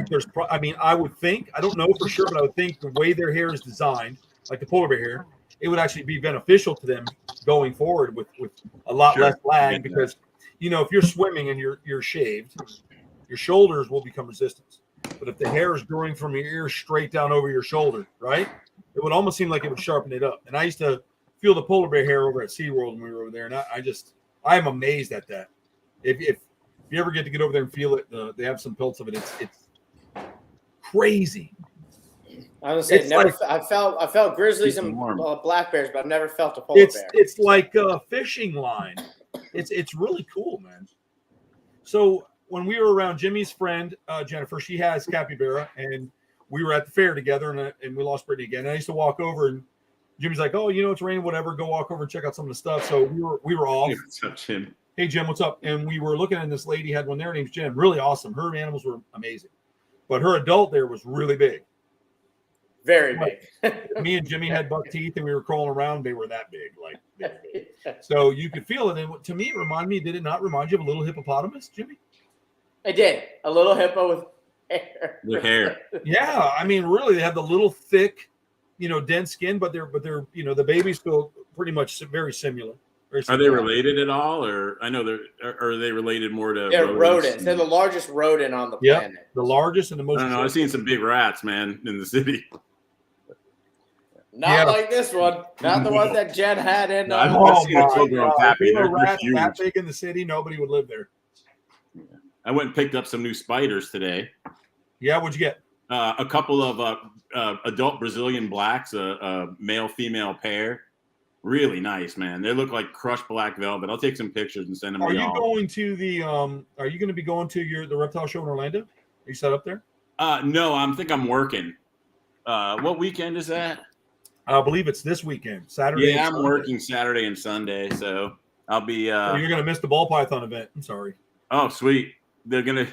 S1: I would think, I don't know for sure, but I would think the way their hair is designed, like the polar bear hair, it would actually be beneficial to them going forward with a lot less lag, because, you know, if you're swimming and you're shaved, your shoulders will become resistant. But if the hair is growing from your ear straight down over your shoulder, right, it would almost seem like it would sharpen it up. And I used to feel the polar bear hair over at SeaWorld when we were over there, and I'm amazed at that. If you ever get over there and feel it, they have some pelts of it. It's crazy.
S2: I was gonna say, I felt grizzlies and black bears, but I've never felt a polar bear.
S1: It's like a fishing line. It's really cool, man. So when we were around Jimmy's friend Jennifer, she has capybara, and we were at the fair together, and we lost Brittany again. And I used to walk over, and Jimmy's like, "Oh, you know, it's raining, whatever. Go walk over and check out some of the stuff." So we were off.
S3: Hey, what's up, Jim?
S1: Hey, Jim, what's up? And we were looking, and this lady had one there. Her name's Jim. Really awesome. Her animals were amazing, but her adult there was really big.
S2: Very big.
S1: Me and Jimmy had buck teeth, and we were crawling around. They were that big, like big. So you could feel it. And to me, did it not remind you of a little hippopotamus, Jimmy?
S2: It did. A little hippo with hair.
S3: With hair.
S1: Yeah, I mean, really, they have the little thick, you know, dense skin, but they're you know, the babies feel pretty much very similar.
S3: Are they related at all, or I know are they related more to?
S2: They're rodents. They're the largest rodent on the planet.
S1: The largest and the most.
S3: I don't know. I've seen some big rats, man, in the city.
S2: Not like this one. Not the one that Jen had in.
S3: I've seen a full-grown pappy.
S1: If a rat that big in the city, nobody would live there.
S3: I went and picked up some new spiders today.
S1: Yeah, what'd you get?
S3: A couple of adult Brazilian blacks, a male-female pair. Really nice, man. They look like crushed black velvet. I'll take some pictures and send them.
S1: Are you going to the? Are you going to be going to the reptile show in Orlando? Are you set up there?
S3: No, I think I'm working. What weekend is that?
S1: I believe it's this weekend, Saturday.
S3: Yeah, I'm working Saturday and Sunday, so I'll be.
S1: So you're going to miss the ball python event. I'm sorry.
S3: Oh, sweet. They're gonna.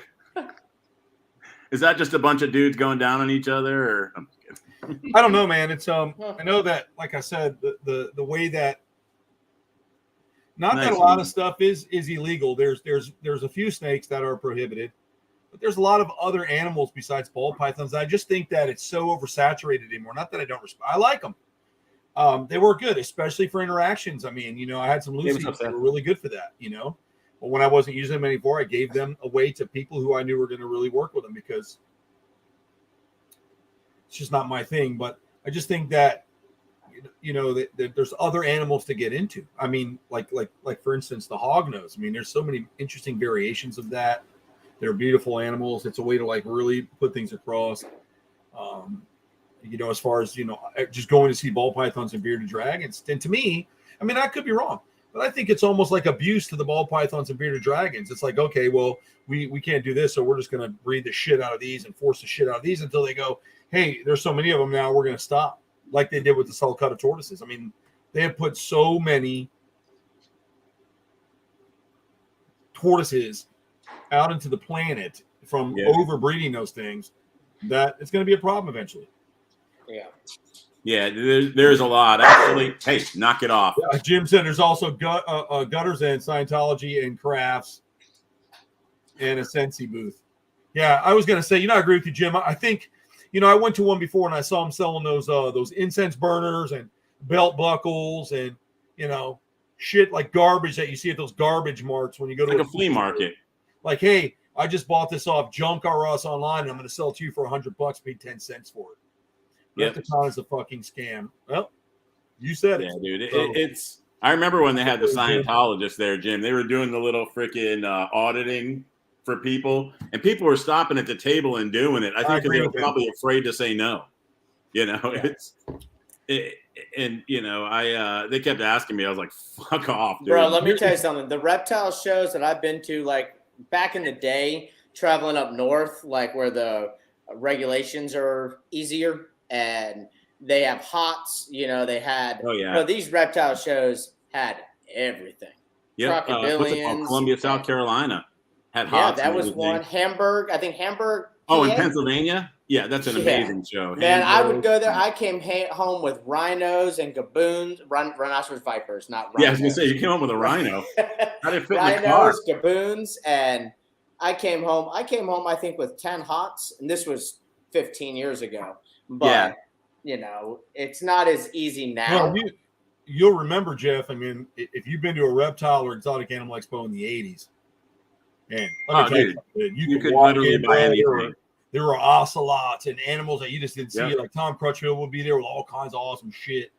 S3: Is that just a bunch of dudes going down on each other, or?
S1: I don't know, man. It's I know that, like I said, the way that that a lot of stuff is illegal. There's a few snakes that are prohibited, but there's a lot of other animals besides ball pythons. I just think that it's so oversaturated anymore. Not that I don't respect. I like them. They work good, especially for interactions. I mean, you know, I had some Lucy's that were really good for that, you know. But when I wasn't using them anymore, I gave them away to people who I knew were going to really work with them, because it's just not my thing. But I just think that, you know, that there's other animals to get into. I mean, like for instance, the hognose. I mean, there's so many interesting variations of that. They're beautiful animals. It's a way to like really put things across. You know, as far as, you know, just going to see ball pythons and bearded dragons. And to me, I mean, I could be wrong, but I think it's almost like abuse to the ball pythons and bearded dragons. It's like, okay, well, we can't do this, so we're just going to breed the shit out of these and force the shit out of these until they go, hey, there's so many of them now, we're going to stop, like they did with the sulcata tortoises. I mean, they have put so many tortoises out into the planet from overbreeding those things that it's going to be a problem eventually.
S3: Yeah, there's a lot. Actually, hey, knock it off.
S1: Yeah, Jim said there's also gutters and Scientology and crafts and a Sensi booth. Yeah, I was going to say, you know, I agree with you, Jim. I think, you know, I went to one before and I saw them selling those incense burners and belt buckles and, you know, shit like garbage that you see at those garbage marts when you go to
S3: like a flea market.
S1: Like, hey, I just bought this off Junk R Us online and I'm going to sell it to you for $100, paid 10 cents for it. Repticon is a fucking scam. Well, you said it.
S3: Yeah, dude. It's. I remember when they had the Scientologists there, Jim. They were doing the little freaking auditing for people, and people were stopping at the table and doing it. I think because they were probably afraid to say no. You know, it's. And they kept asking me. I was like, "Fuck off, dude."
S2: Bro, let me tell you something. The reptile shows that I've been to, like back in the day, traveling up north, like where the regulations are easier and they have hots. They had.
S3: Oh yeah.
S2: These reptile shows had everything.
S3: Yeah. What's it called? Columbia, South Carolina had hots.
S2: Yeah, that was one. Hamburg. I think Hamburg.
S3: Oh, in Pennsylvania. Yeah, that's an amazing show.
S2: Man, I would go there. I came home with rhinoes and gaboons, rhinoceros vipers, not rhinos.
S3: Yeah, I was gonna say you came home with a rhino. How did it fit
S2: rhinos,
S3: in the car?
S2: gaboons, and I came home. I think with 10 hots, and this was 15 years ago. But it's not as easy now.
S1: Well, you'll remember, Jeff. I mean, if you've been to a reptile or exotic animal expo in the '80s, man, you could literally buy anything. There were ocelots and animals that you just didn't see. Like Tom Crutchfield would be there with all kinds of awesome shit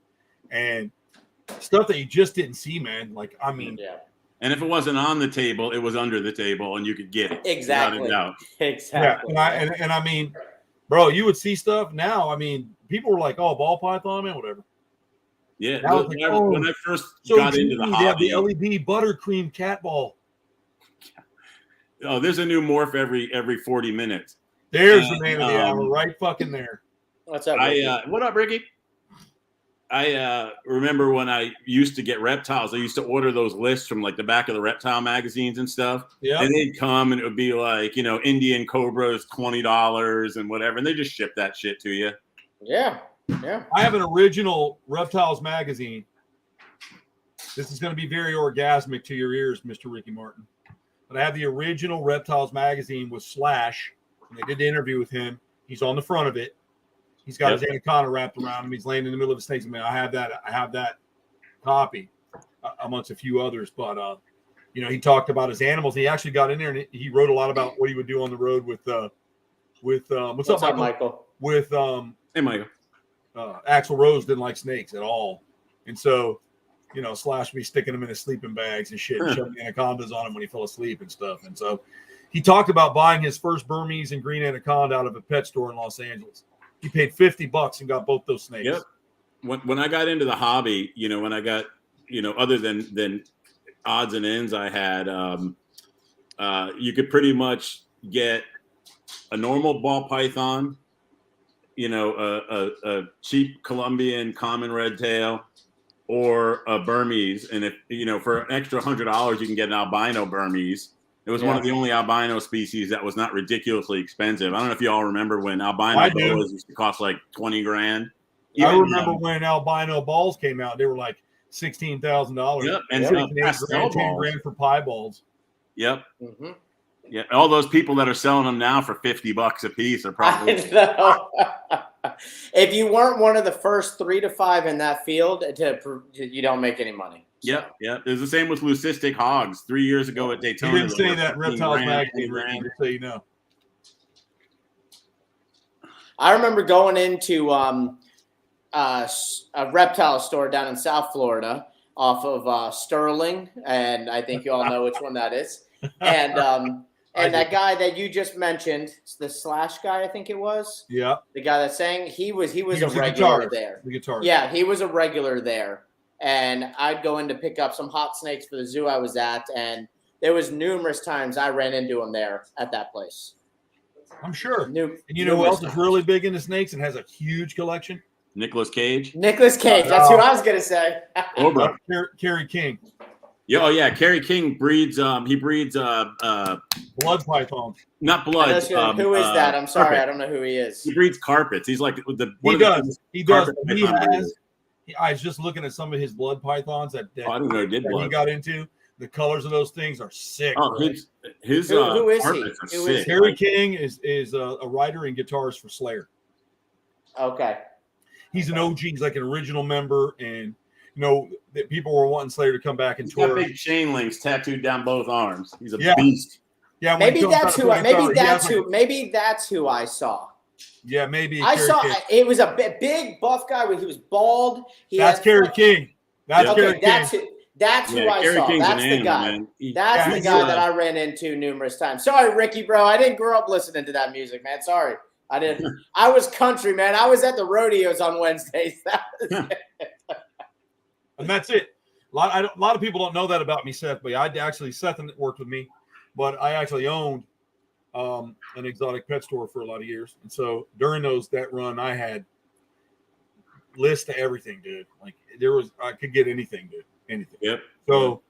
S1: and stuff that you just didn't see, man. Like, I mean,
S3: and if it wasn't on the table, it was under the table, and you could get it.
S2: Exactly. Exactly.
S1: Yeah, and I mean, bro, you would see stuff now. I mean, people were like, "Oh, ball python, man, whatever."
S3: Yeah. When I first got into the hobby,
S1: the LED buttercream cat ball.
S3: Oh, there's a new morph every 40 minutes.
S1: There's the man of the hour, right fucking there.
S2: What's up, Ricky?
S3: What up, Ricky? I remember when I used to get reptiles, I used to order those lists from like the back of the reptile magazines and stuff. Yeah. And they'd come and it would be like, Indian cobras, $20 and whatever. And they just ship that shit to you.
S2: Yeah. Yeah.
S1: I have an original reptiles magazine. This is going to be very orgasmic to your ears, Mr. Ricky Martin. But I have the original reptiles magazine with Slash. And they did the interview with him. He's on the front of it. He's got his anaconda wrapped around him. He's laying in the middle of a snake. I mean, I have that copy amongst a few others. But he talked about his animals. He actually got in there and he wrote a lot about what he would do on the road with what's up, Michael? With
S3: hey, Michael.
S1: Axl Rose didn't like snakes at all, and so Slash be sticking them in his sleeping bags and shit, and shoving anacondas on him when he fell asleep and stuff. And so he talked about buying his first Burmese and green anaconda out of a pet store in Los Angeles. He paid $50 and got both those snakes.
S3: Yep. When I got into the hobby, when I got, other than odds and ends I had, you could pretty much get a normal ball python, a cheap Colombian common red tail, or a Burmese. And if, for an extra $100, you can get an albino Burmese. It was one of the only albino species that was not ridiculously expensive. I don't know if you all remember when albino boas used to cost like $20,000.
S1: I remember when albino balls came out; they were like $16,000.
S3: Yep, and
S1: $10,000 for pie balls.
S3: Yep. Mm-hmm. Yeah, all those people that are selling them now for $50 a piece are probably.
S2: If you weren't one of the first 3 to 5 in that field, you don't make any money.
S3: Yep. It was the same with leucistic hogs 3 years ago at Daytona.
S1: You didn't say that in Reptiles Magazine, just so you know.
S2: I remember going into a reptile store down in South Florida off of Sterling, and I think you all know which one that is. And that guy that you just mentioned, the Slash guy, I think it was.
S1: Yeah.
S2: The guy that sang, he was a regular there.
S1: The guitarist.
S2: Yeah, he was a regular there. And I'd go in to pick up some hot snakes for the zoo I was at, and there was numerous times I ran into him there at that place.
S1: I'm sure. And you know who else is really big into snakes and has a huge collection?
S3: Nicolas Cage.
S2: That's who I was gonna say.
S1: Kerry King.
S3: Yeah, oh yeah, Kerry King breeds. He breeds
S1: blood pythons.
S3: Not blood.
S2: Who is that? I'm sorry, carpet. I don't know who he is.
S3: He breeds carpets. He's like
S1: He does. He has. I was just looking at some of his blood pythons that
S3: I didn't know
S1: he got into. The colors of those things are sick.
S3: Oh, who is he?
S1: Kerry King is a writer and guitarist for Slayer.
S2: Okay.
S1: He's an OG. He's like an original member, and that people were wanting Slayer to come back and tour.
S3: Got big chain links tattooed down both arms. He's a beast.
S2: Yeah. Maybe that's who I saw.
S1: Yeah, maybe.
S2: It was a big buff guy. He was bald.
S1: That's Kerry King. Kerry King.
S2: That's who I saw.
S3: King's
S2: that's the guy. Man. That's the guy that I ran into numerous times. Sorry, Ricky, bro. I didn't grow up listening to that music, man. Sorry. I didn't. I was country, man. I was at the rodeos on Wednesdays. That was it.
S1: And that's it. A lot of people don't know that about me, Seth. But Seth worked with me, but I actually owned an exotic pet store for a lot of years. And so during that run, I had lists to everything, dude. Like I could get anything, dude. Anything.
S3: Yep.
S1: So,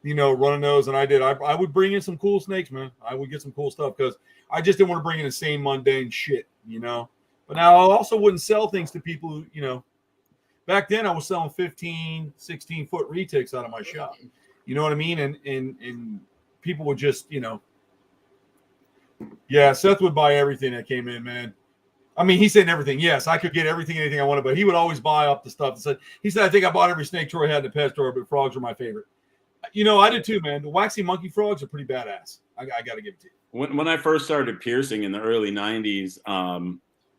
S1: running those, and I would bring in some cool snakes, man. I would get some cool stuff because I just didn't want to bring in the same mundane shit, But now I also wouldn't sell things to people who, back then I was selling 15, 16 foot retics out of my shop. You know what I mean? And people would just, Seth would buy everything that came in, man. I mean, he said everything. Yes, I could get anything I wanted, but he would always buy up the stuff. He said, I think I bought every snake Troy had in the pet store, but frogs are my favorite. I did too, man. The waxy monkey frogs are pretty badass. I got to give it to you.
S3: When I first started piercing in the early 90s,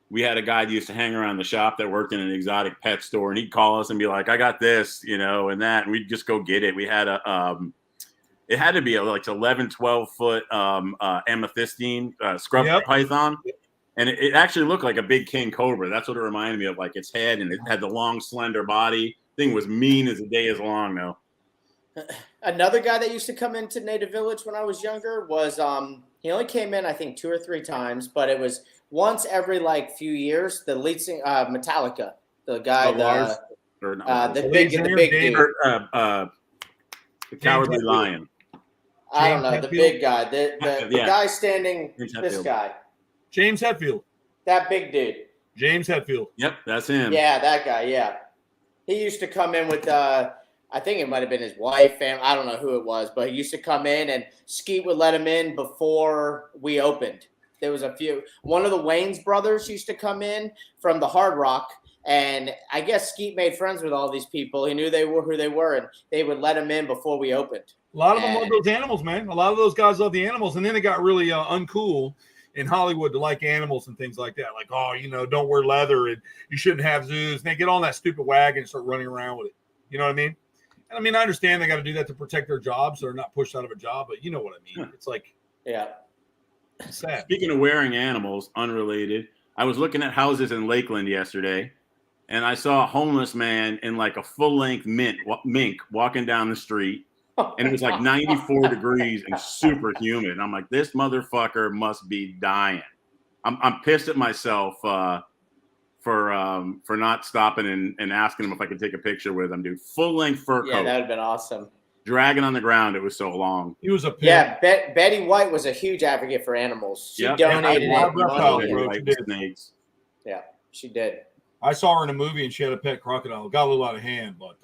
S3: we had a guy that used to hang around the shop that worked in an exotic pet store, and he'd call us and be like, I got this, and that, and we'd just go get it. We had it had to be like 11, 12 foot amethystine scrub python. And it actually looked like a big king cobra. That's what it reminded me of, like its head, and it had the long, slender body. Thing was mean as the day is long, though.
S2: Another guy that used to come into Native Village when I was younger was he only came in I think 2 or 3 times, but it was once every few years. The lead singer, Metallica, the guy, the big dude,
S3: the Cowardly Lion.
S2: I don't know, the big guy, the guy standing. This guy,
S1: James Hetfield.
S2: That big dude.
S1: James Hetfield.
S3: Yep, that's him.
S2: Yeah, that guy. Yeah, he used to come in with. I think it might have been his wife, and I don't know who it was, but he used to come in, and Skeet would let him in before we opened. There was a few. One of the Wayans brothers used to come in from the Hard Rock, and I guess Skeet made friends with all these people. He knew who they were, and they would let him in before we opened.
S1: A lot of them love those animals, man. A lot of those guys love the animals, and then it got really uncool in Hollywood to like animals and things like that. Like, don't wear leather, and you shouldn't have zoos. And they get on that stupid wagon and start running around with it. You know what I mean? And I mean, I understand they got to do that to protect their jobs, so they're not pushed out of a job. But you know what I mean? It's like, sad.
S3: Speaking of wearing animals, unrelated, I was looking at houses in Lakeland yesterday, and I saw a homeless man in like a full-length mink walking down the street, and it was like 94 degrees and super humid. And I'm like, this motherfucker must be dying. I'm pissed at myself for not stopping and asking him if I could take a picture with him, dude. Full-length fur coat.
S2: Yeah, that would have been awesome.
S3: Dragging on the ground. It was so long.
S1: He was a pig.
S2: Yeah, Betty White was a huge advocate for animals. She donated
S3: snakes.
S2: Yeah, she did.
S1: I saw her in a movie, and she had a pet crocodile. Got a little out of hand, but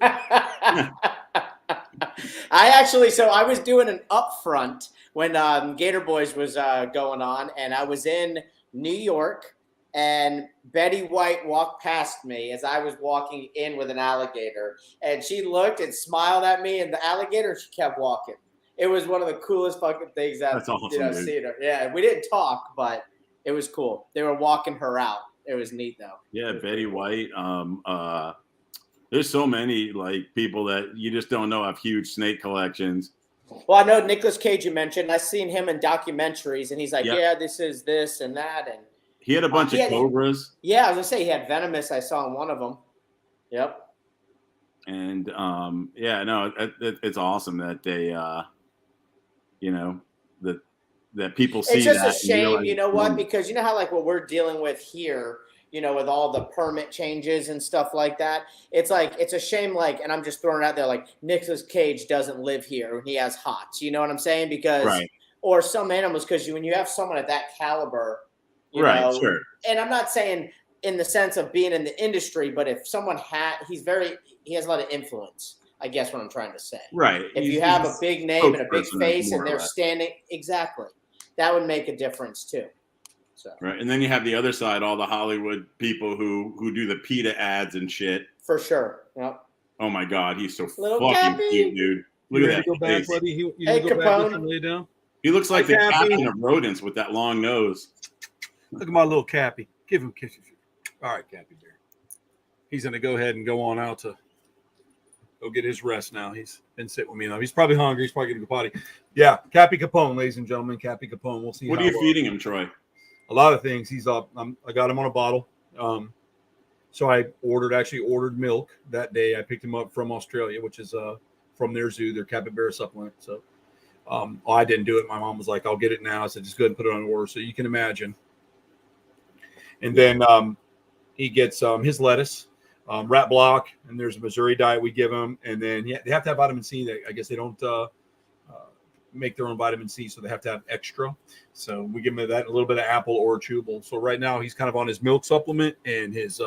S2: I was doing an upfront when Gator Boys was going on, and I was in New York, and Betty White walked past me as I was walking in with an alligator, and she looked and smiled at me, and the alligator, she kept walking. It was one of the coolest fucking things I've seen her. Yeah, we didn't talk, but it was cool. They were walking her out. It was neat, though.
S3: Yeah, Betty White. There's so many people that you just don't know have huge snake collections.
S2: Well, I know Nicolas Cage you mentioned. I've seen him in documentaries, and he's like, yeah, this is this and that. And
S3: he had a bunch of cobras.
S2: Yeah, I was going to say he had venomous. I saw in one of them. Yep.
S3: And, it's awesome that they, that people see that.
S2: It's just a shame, you know what? Because you know how what we're dealing with here, with all the permit changes and stuff like that. It's it's a shame, and I'm just throwing it out there, Nicolas Cage doesn't live here and he has hots. You know what I'm saying? Because, or some animals, because when you have someone at that caliber, you know,
S3: sure.
S2: And I'm not saying in the sense of being in the industry, but if someone he has a lot of influence. I guess what I'm trying to say.
S3: Right.
S2: If you have a big name and a big face and they're standing, exactly, that would make a difference too. So.
S3: Right, and then you have the other side, all the Hollywood people who do the PETA ads and shit.
S2: For sure. Yep.
S3: Oh my God, he's so
S2: Little
S3: fucking
S2: Cappy.
S3: cute, dude. Look at that
S1: go back,
S3: face.
S1: buddy. You
S2: Hey,
S1: go back
S2: Capone.
S1: and lay down.
S3: He looks like the
S1: Cappy.
S3: captain of rodents with that long nose.
S1: Look at my little Cappy. Give him kisses. All right, Cappy Bear. He's gonna go ahead and go on out to go get his rest now. He's been sitting with me now. He's probably hungry. He's probably gonna go potty. Yeah, Cappy Capone, ladies and gentlemen. Cappy Capone. We'll see.
S3: What are you feeding him, Troy?
S1: a lot of things. He's up. I got him on a bottle. So I ordered milk that day. I picked him up from Australia, which is from their zoo, their capybara supplement. So I didn't do it. My mom was like, I'll get it now. I said, just go ahead and put it on order. So you can imagine. And then he gets his lettuce, rat block, and there's a Missouri diet we give him. And then they have to have vitamin C. I guess they don't make their own vitamin C, so they have to have extra. So we give him that, a little bit of apple or chewable. So right now he's kind of on his milk supplement and his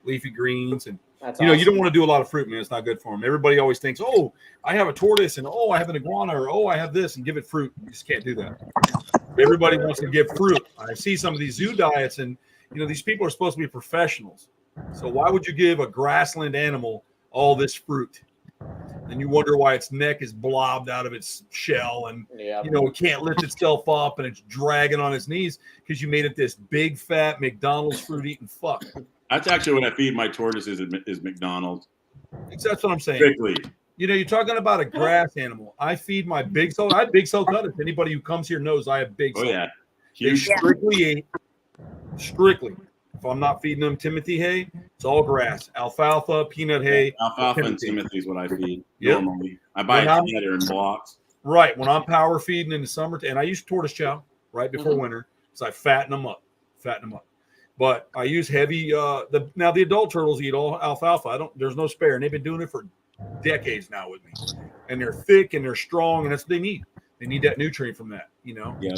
S1: leafy greens. And
S2: That's
S1: you
S2: awesome.
S1: don't want to do a lot of fruit, man. It's not good for him. Everybody always thinks, oh, I have a tortoise, and oh, I have an iguana, or oh, I have this, and give it fruit. You just can't do that. Everybody wants to give fruit. I see some of these zoo diets, and these people are supposed to be professionals. So why would you give a grassland animal all this fruit? And you wonder why its neck is blobbed out of its shell, and it can't lift itself up, and it's dragging on its knees because you made it this big fat McDonald's fruit eating fuck.
S3: That's actually what I feed my tortoises is McDonald's.
S1: That's what I'm saying.
S3: Strictly.
S1: You're talking about a grass animal. I feed my big soul. I have big soul cutters. Anybody who comes here knows I have big soul.
S3: Oh yeah.
S1: They strictly. If I'm not feeding them Timothy hay, it's all grass, alfalfa, peanut hay.
S3: Alfalfa and Timothy is what I feed normally. I buy a peanut in blocks.
S1: Right. When I'm power feeding in the summer, and I use tortoise chow right before winter, so I fatten them up. But I use heavy. Now the adult turtles eat all alfalfa. There's no spare, and they've been doing it for decades now with me. And they're thick and they're strong, and that's what they need. They need that nutrient from that.
S3: Yeah.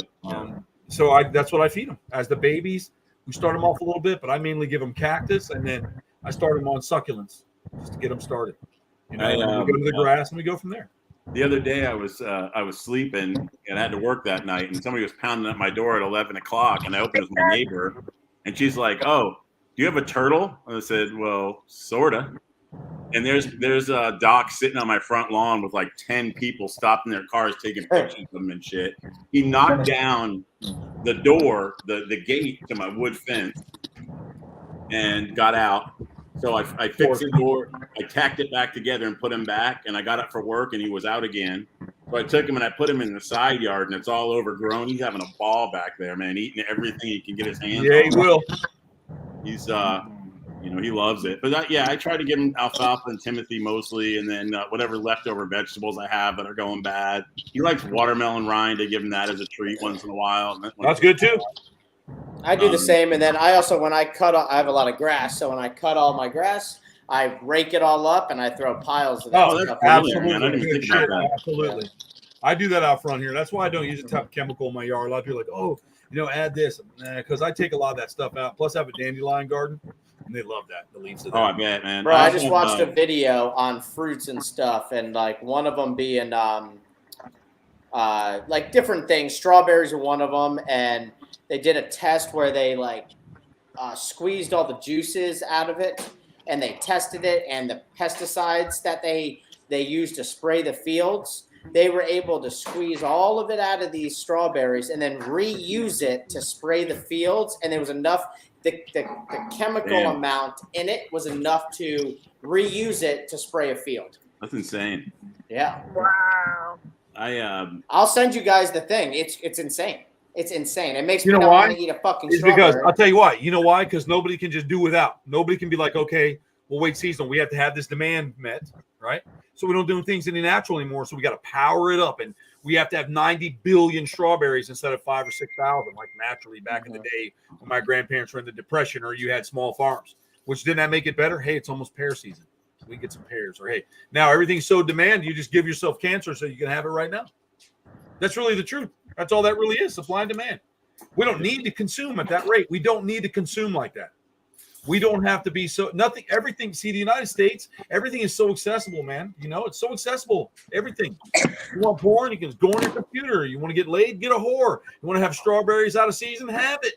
S1: So that's what I feed them as the babies. We start them off a little bit, but I mainly give them cactus, and then I start them on succulents just to get them started. We go to the grass, and we go from there.
S3: The other day, I was sleeping and I had to work that night, and somebody was pounding at my door at 11 o'clock, and I opened it with my neighbor, and she's like, "Oh, do you have a turtle?" And I said, "Well, sorta." And there's a doc sitting on my front lawn with like 10 people stopping their cars, taking pictures of them and shit. He knocked down the door, the gate to my wood fence, and got out. So I fixed the door, I tacked it back together and put him back, and I got up for work, and he was out again. So I took him and I put him in the side yard, and it's all overgrown. He's having a ball back there, man, eating everything he can get his hands on.
S1: Yeah, he will.
S3: He's he loves it. But I try to give him alfalfa and Timothy mostly, and then whatever leftover vegetables I have that are going bad. He likes watermelon rind. I give him that as a treat once in a while.
S1: That's good too.
S2: I do the same, and then I also, when I cut, I have a lot of grass, so when I cut all my grass, I rake it all up and I throw piles of that.
S1: Oh,
S2: stuff.
S1: absolutely,
S3: man. I didn't even think about that.
S1: Absolutely. I do that out front here. That's why I don't use a type of chemical in my yard. A lot of people are like, oh, add this, because I take a lot of that stuff out. Plus, I have a dandelion garden, and they love that. The leaves of that.
S3: Oh, I bet, man.
S2: Bro, I just watched a video on fruits and stuff, and like one of them being like different things. Strawberries are one of them, and they did a test where they squeezed all the juices out of it, and they tested it, and the pesticides that they used to spray the fields, they were able to squeeze all of it out of these strawberries and then reuse it to spray the fields, and there was enough. The chemical amount in it was enough to reuse it to spray a field.
S3: That's insane.
S2: Yeah.
S4: Wow.
S2: I'll send you guys the thing. It's insane. It's insane. It makes me not
S1: why?
S2: want to eat a fucking
S1: It's
S2: strawberry.
S1: because I'll tell you why. You know why? Because nobody can just do without. Nobody can be like, okay, we'll wait seasonal. We have to have this demand met, right? So we don't do things any natural anymore. So we got to power it up, and we have to have 90 billion strawberries instead of 5,000 or 6,000, like naturally back in the day when my grandparents were in the Depression, or you had small farms. Which didn't that make it better? Hey, it's almost pear season. We get some pears. Or hey, now everything's so demand, you just give yourself cancer so you can have it right now. That's really the truth. That's all that really is, supply and demand. We don't need to consume at that rate. We don't need to consume like that. We don't have to be everything. See, the United States, everything is so accessible, man. It's so accessible. Everything. You want porn, you can go on your computer. You want to get laid, get a whore. You want to have strawberries out of season, have it.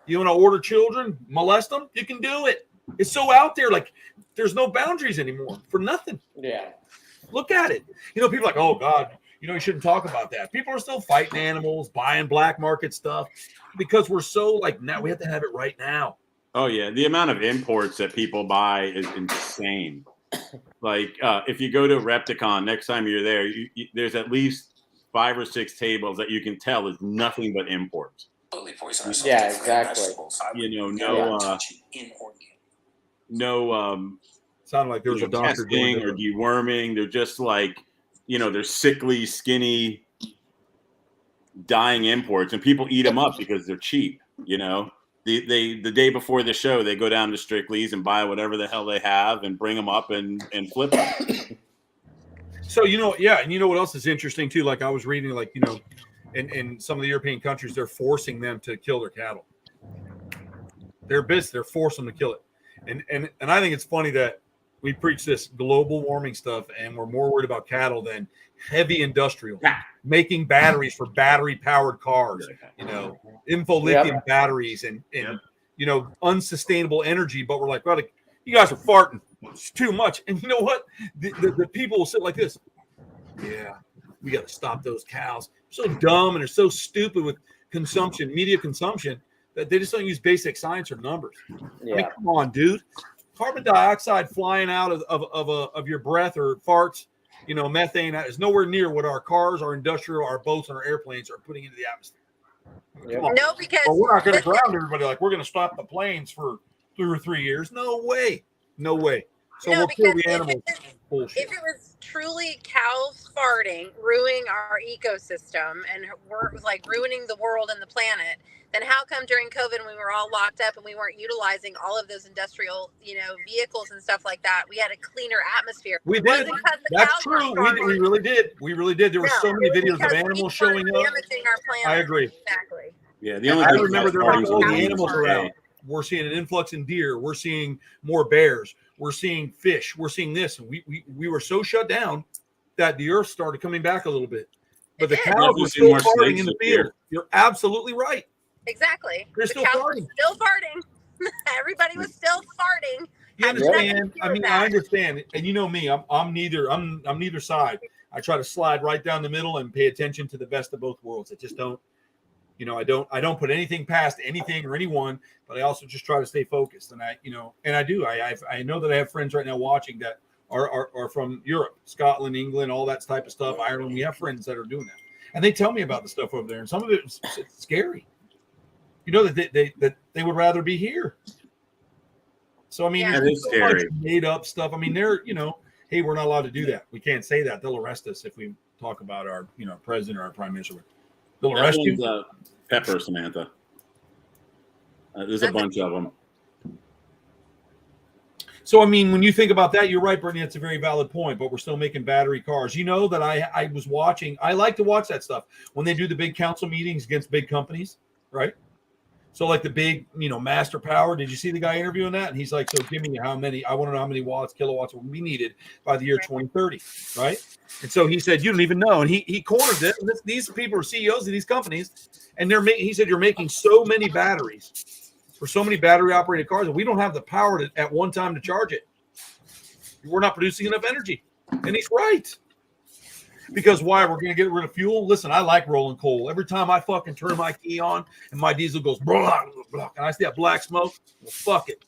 S1: You want to order children, molest them, you can do it. It's so out there, like there's no boundaries anymore for nothing.
S2: Yeah.
S1: Look at it. People are like, oh God, you shouldn't talk about that. People are still fighting animals, buying black market stuff because we're so now we have to have it right now.
S3: Oh yeah, the amount of imports that people buy is insane. Like if you go to Repticon next time you're there, there's at least 5 or 6 tables that you can tell is nothing but imports.
S6: completely poisonous.
S2: Yeah, exactly.
S3: No
S1: sounded like there was a doctor
S3: testing or deworming. They're just like, they're sickly, skinny, dying imports, and people eat them up because they're cheap. The day before the show, they go down to Strictly's and buy whatever the hell they have and bring them up and flip them.
S1: So, and you know what else is interesting too? Like I was reading, like, in some of the European countries, they're forcing them to kill their cattle. They're forcing them to kill it. And I think it's funny that we preach this global warming stuff and we're more worried about cattle than heavy industrial, making batteries for battery powered cars, lithium batteries and unsustainable energy. But we're like, well, you guys are farting. It's too much. And you know what? The people will sit like this. Yeah, we got to stop those cows. They're so dumb and they're so stupid with media consumption, that they just don't use basic science or numbers. Yeah. I mean, come on, dude. Carbon dioxide flying out of your breath or farts, methane is nowhere near what our cars, our industrial, our boats, and our airplanes are putting into the atmosphere.
S4: No, because
S1: we're not going to ground everybody like we're going to stop the planes for 2 or 3 years. No way. So we'll kill the animals.
S4: If it was truly cows farting, ruining our ecosystem, and we're like ruining the world and the planet, then how come during COVID when we were all locked up and we weren't utilizing all of those industrial, vehicles and stuff like that, we had a cleaner atmosphere?
S1: We did. That's true. We really did. We really did. There were so many videos of animals showing up. I agree.
S4: Exactly.
S3: Yeah.
S1: I remember there were all the animals around. We're seeing an influx in deer. We're seeing more bears. We're seeing fish. We're seeing this. And we were so shut down that the earth started coming back a little bit. But the cows were still farting in the field. You're absolutely right.
S4: Exactly.
S1: They're still farting.
S4: Still farting. Everybody was still farting.
S1: You understand? I mean, I understand. And you know me, I'm neither side. I try to slide right down the middle and pay attention to the best of both worlds. I just don't. I don't put anything past anything or anyone, but I also just try to stay focused. And I do. I know that I have friends right now watching that are from Europe, Scotland, England, all that type of stuff, Ireland. We have friends that are doing that, and they tell me about the stuff over there, and some of it's scary. That they would rather be here. So I mean,
S3: it's so much
S1: made up stuff. I mean, they're hey, we're not allowed to do that. We can't say that. They'll arrest us if we talk about our president or our prime minister. They'll arrest you.
S3: Pepper, Samantha. There's a bunch of them.
S1: So, I mean, when you think about that, you're right, Brittany. That's a very valid point, but we're still making battery cars. That I was watching. I like to watch that stuff when they do the big council meetings against big companies, right? So, like the big, Master Power. Did you see the guy interviewing that? And he's like, so give me I want to know how many kilowatts will be needed by the year 2030, right? And so he said, you don't even know. And he cornered it. These people are CEOs of these companies. And he said, you're making so many batteries for so many battery operated cars, and we don't have the power at one time to charge it. We're not producing enough energy. And he's right. Because why? We're going to get rid of fuel. Listen, I like rolling coal. Every time I fucking turn my key on and my diesel goes blah, blah, and I see that black smoke, well, fuck it.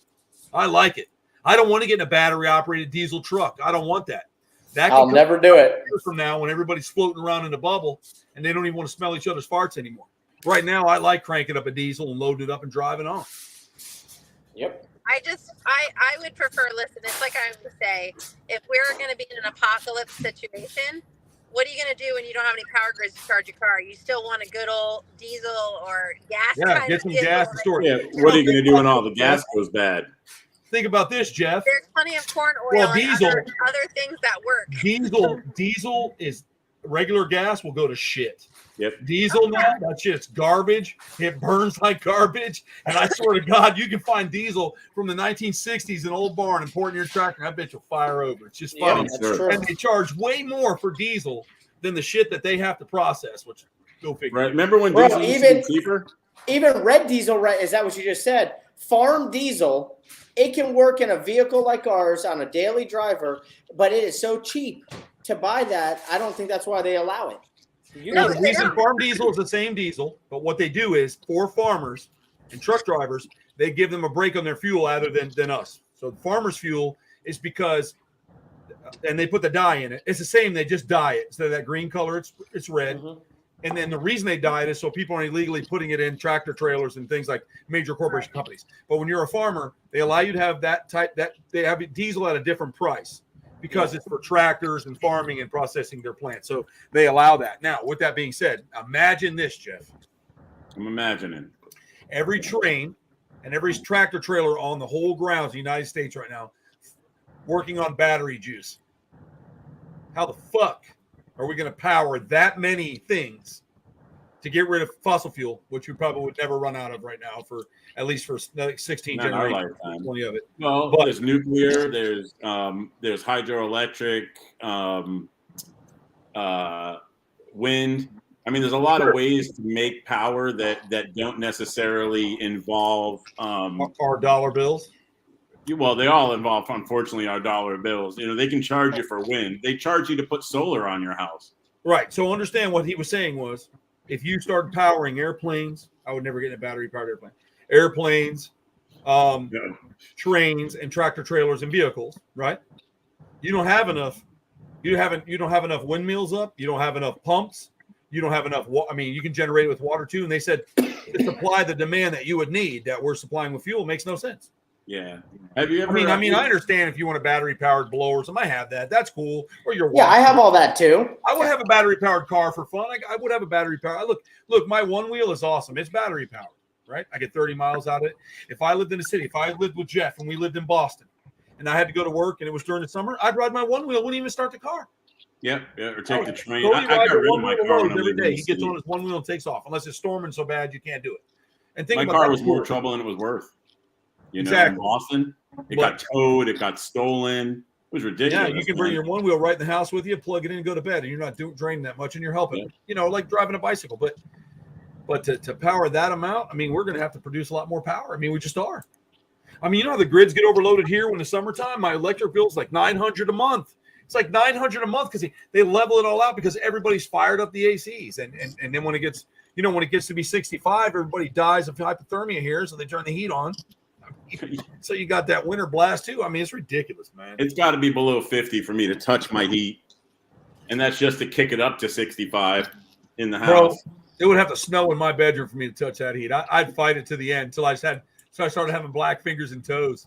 S1: I like it. I don't want to get in a battery operated diesel truck. I don't want that.
S2: I'll never do it.
S1: From now, when everybody's floating around in a bubble and they don't even want to smell each other's farts anymore. Right now, I like cranking up a diesel and loading it up and driving on.
S2: Yep.
S4: I would prefer, listen, it's like I would say, if we're going to be in an apocalypse situation, what are you going to do when you don't have any power grids to charge your car? You still want a good old diesel or gas?
S1: Yeah, get some gas to store.
S3: Yeah, what are you going to do when all the gas goes bad?
S1: Think about this, Jeff.
S4: There's plenty of corn oil and other things that work.
S1: Diesel is regular gas will go to shit.
S3: Yep.
S1: Diesel now, that shit's garbage. It burns like garbage. And I swear to God, you can find diesel from the 1960s in an old barn and pour it in your tractor. I bet you'll fire over. It's just funny.
S2: Yeah,
S1: and they charge way more for diesel than the shit that they have to process, which go figure.
S3: Right. Remember when diesel used to be cheaper?
S2: Even red diesel, right? Is that what you just said? Farm diesel, it can work in a vehicle like ours on a daily driver, but it is so cheap to buy that. I don't think that's why they allow it.
S1: The reason farm diesel is the same diesel, but what they do is for farmers and truck drivers, they give them a break on their fuel other than us. So the farmer's fuel is because, and they put the dye in it. It's the same. They just dye it instead of that green color. It's red. Mm-hmm. And then the reason they died is so people aren't illegally putting it in tractor trailers and things like major corporation companies. But when you're a farmer, they allow you to have that type, that they have diesel at a different price because it's for tractors and farming and processing their plants. So they allow that. Now, with that being said, imagine this, Jeff.
S3: I'm imagining.
S1: Every train and every tractor trailer on the whole grounds of the United States right now working on battery juice. How the fuck are we going to power that many things to get rid of fossil fuel, which we probably would never run out of right now for at least for 16 generations, 20 of it.
S3: Well, but there's nuclear, there's hydroelectric, wind. I mean, there's a lot of ways to make power that don't necessarily involve
S1: our dollar bills.
S3: Well, they all involve, unfortunately, our dollar bills. You know, they can charge you for wind. They charge you to put solar on your house.
S1: Right. So understand what he was saying was, if you start powering airplanes, I would never get in a battery-powered airplane. Airplanes, trains, and tractor trailers and vehicles. Right. You don't have enough. You don't have enough windmills up. You don't have enough pumps. You don't have enough. I mean, you can generate it with water too. And they said to supply the demand that you would need that we're supplying with fuel makes no sense.
S3: Yeah. Have you ever?
S1: I mean, I understand if you want a battery-powered blower, I have that. That's cool. Or your
S2: I have all that too.
S1: I would have a battery-powered car for fun. I would have a battery-powered. Look, my one wheel is awesome. It's battery-powered, right? I get 30 miles out of it. If I lived in the city, if I lived with Jeff and we lived in Boston, and I had to go to work and it was during the summer, I'd ride my one wheel. Wouldn't even start the car.
S3: Yeah, or take the train.
S1: I got rid of my car every day. He gets on his one wheel and takes off, unless it's storming so bad you can't do it. And think
S3: my car was more trouble than it was worth. You know, in Boston, it got towed, it got stolen. It was ridiculous.
S1: Yeah, you can bring your one wheel right in the house with you, plug it in, and go to bed, and you're not draining that much, and you're helping. Yeah. You know, like driving a bicycle. But to power that amount, I mean, we're going to have to produce a lot more power. I mean, we just are. I mean, you know how the grids get overloaded here when the summertime? My electric bill's like $900 a month. It's like $900 a month because they level it all out because everybody's fired up the ACs, and then when it gets to be 65, everybody dies of hypothermia here, so they turn the heat on. So you got that winter blast too. I mean, it's ridiculous, man.
S3: It's got to be below 50 for me to touch my heat, and that's just to kick it up to 65 in the house.
S1: Bro, it would have to snow in my bedroom for me to touch that heat. I'd fight it to the end until I started having black fingers and toes.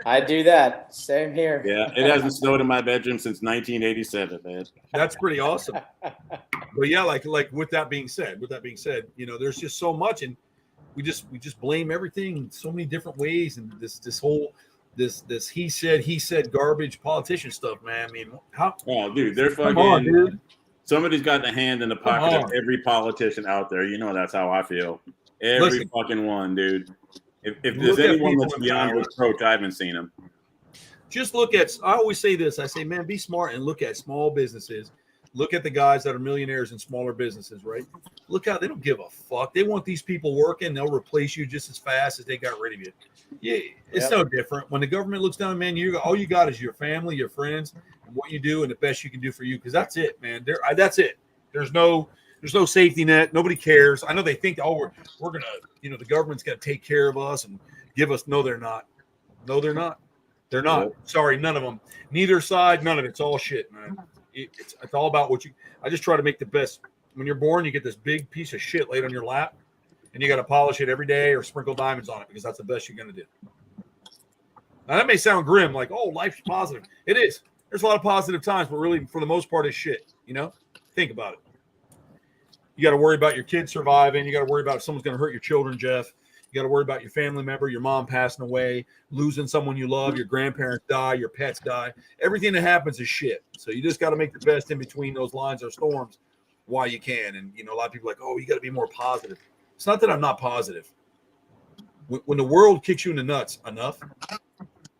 S2: I do that. Same here.
S3: Yeah, it hasn't snowed in my bedroom since 1987, man.
S1: That's pretty awesome. But yeah, like with that being said, you know, there's just so much, and we just blame everything in so many different ways, and this whole he said garbage politician stuff, man. I mean, how?
S3: Oh, dude, they're fucking. Come on, dude. Somebody's got the hand in the pocket of every politician out there. You know that's how I feel. Every fucking one, dude. If there's anyone that's beyond reproach, I haven't seen him.
S1: Just look at. I always say this. I say, man, be smart and look at small businesses. Look at the guys that are millionaires in smaller businesses, right? Look how they don't give a fuck. They want these people working. They'll replace you just as fast as they got rid of you. Yeah, it's no different. When the government looks down, man, all you got is your family, your friends, and what you do, and the best you can do for you. Because that's it, man. That's it. There's no safety net. Nobody cares. I know they think, we're gonna, you know, the government's got to take care of us and give us. No, they're not. No, they're not. They're not. Nope. Sorry, none of them. Neither side. None of it. It's all shit, man. It's all about what you. I just try to make the best. When you're born, you get this big piece of shit laid on your lap, and you got to polish it every day or sprinkle diamonds on it because that's the best you're gonna do. Now that may sound grim, like life's positive. It is. There's a lot of positive times, but really, for the most part, it's shit. You know, think about it. You got to worry about your kids surviving. You got to worry about if someone's going to hurt your children, Jeff. You got to worry about your family member, your mom passing away, losing someone you love, your grandparents die, your pets die. Everything that happens is shit. So you just got to make the best in between those lines or storms while you can. And, you know, a lot of people are like, you got to be more positive. It's not that I'm not positive. When the world kicks you in the nuts enough,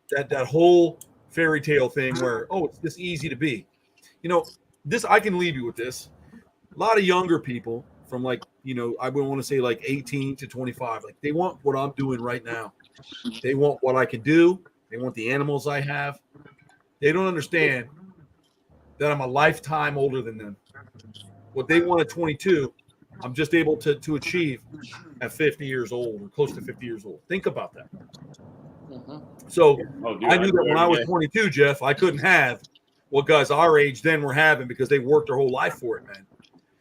S1: that whole fairy tale thing where, it's this easy to be. You know, I can leave you with this. A lot of younger people from I would want to say 18 to 25, they want what I'm doing right now. They want what I can do. They want the animals I have. They don't understand that I'm a lifetime older than them. What they want at 22, I'm just able to achieve at 50 years old or close to 50 years old. Think about that. Mm-hmm. So I knew that when I was 22, Jeff, I couldn't have what guys our age then were having because they worked their whole life for it, man.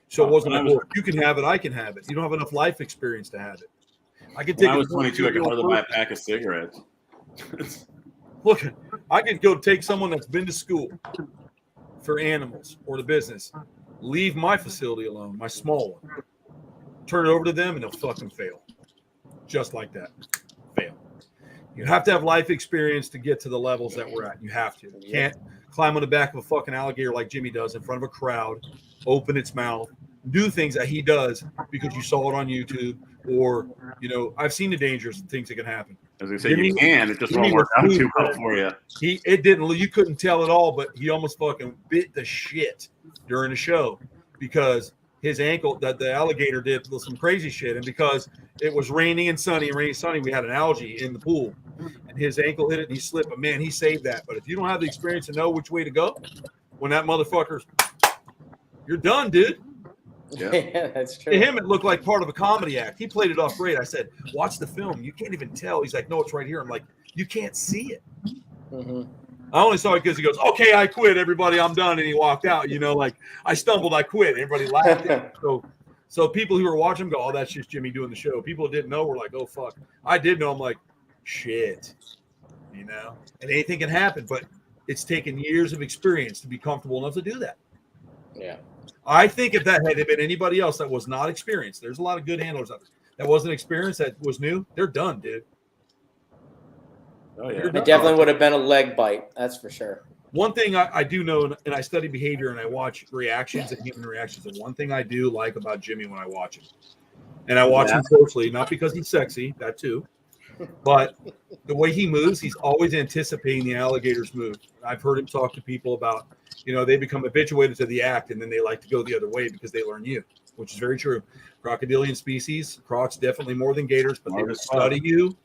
S1: So it wasn't like, well, if you can have it, I can have it. You don't have enough life experience to have it. I could take.
S3: When I was 22, I could hardly buy a pack of cigarettes.
S1: Look, I could go take someone that's been to school for animals or the business, leave my facility alone, my small one, turn it over to them, and they'll fucking fail. Just like that. Fail. You have to have life experience to get to the levels that we're at. You have to. You can't climb on the back of a fucking alligator like Jimmy does in front of a crowd, open its mouth, do things that he does because you saw it on YouTube, or, you know, I've seen the dangerous things that can happen.
S3: As I say, Jimmy, you can. It just won't work out too well for you.
S1: It didn't. You couldn't tell at all, but he almost fucking bit the shit during the show because his ankle, that the alligator did some crazy shit, and because it was raining and sunny, we had an algae in the pool, and his ankle hit it and he slipped. But man, he saved that. But if you don't have the experience to know which way to go, when that motherfucker's, you're done, dude.
S2: Yeah, that's true.
S1: To him, it looked like part of a comedy act. He played it off great. I said, watch the film. You can't even tell. He's like, no, it's right here. I'm like, you can't see it.
S2: Mm-hmm.
S1: I only saw it because he goes, okay, I quit, everybody, I'm done. And he walked out, you know, like, I stumbled, I quit. Everybody laughed. So people who were watching go, oh, that's just Jimmy doing the show. People who didn't know were like, oh, fuck. I did know. I'm like, shit, you know, and anything can happen. But it's taken years of experience to be comfortable enough to do that.
S2: Yeah.
S1: I think if that had been anybody else that was not experienced, there's a lot of good handlers out there that wasn't experienced, that was new, they're done, dude.
S3: Oh, yeah.
S2: It definitely would have been a leg bite. That's for sure.
S1: One thing I do know, and I study behavior and I watch reactions and human reactions, and one thing I do like about Jimmy when I watch him, and I watch him closely, not because he's sexy, that too, but the way he moves, he's always anticipating the alligator's move. I've heard him talk to people about, you know, they become habituated to the act and then they like to go the other way because they learn you, which is very true. Crocodilian species, crocs definitely more than gators, but they will study you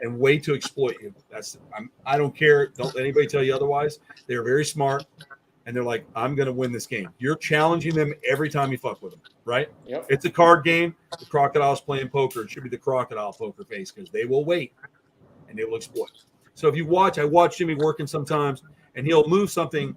S1: and wait to exploit you. I don't care. Don't let anybody tell you otherwise. They're very smart, and they're like, I'm going to win this game. You're challenging them every time you fuck with them, right?
S2: Yep.
S1: It's a card game. The crocodile's playing poker. It should be the crocodile poker face because they will wait and they will exploit. So if you watch, I watch Jimmy working sometimes, and he'll move something.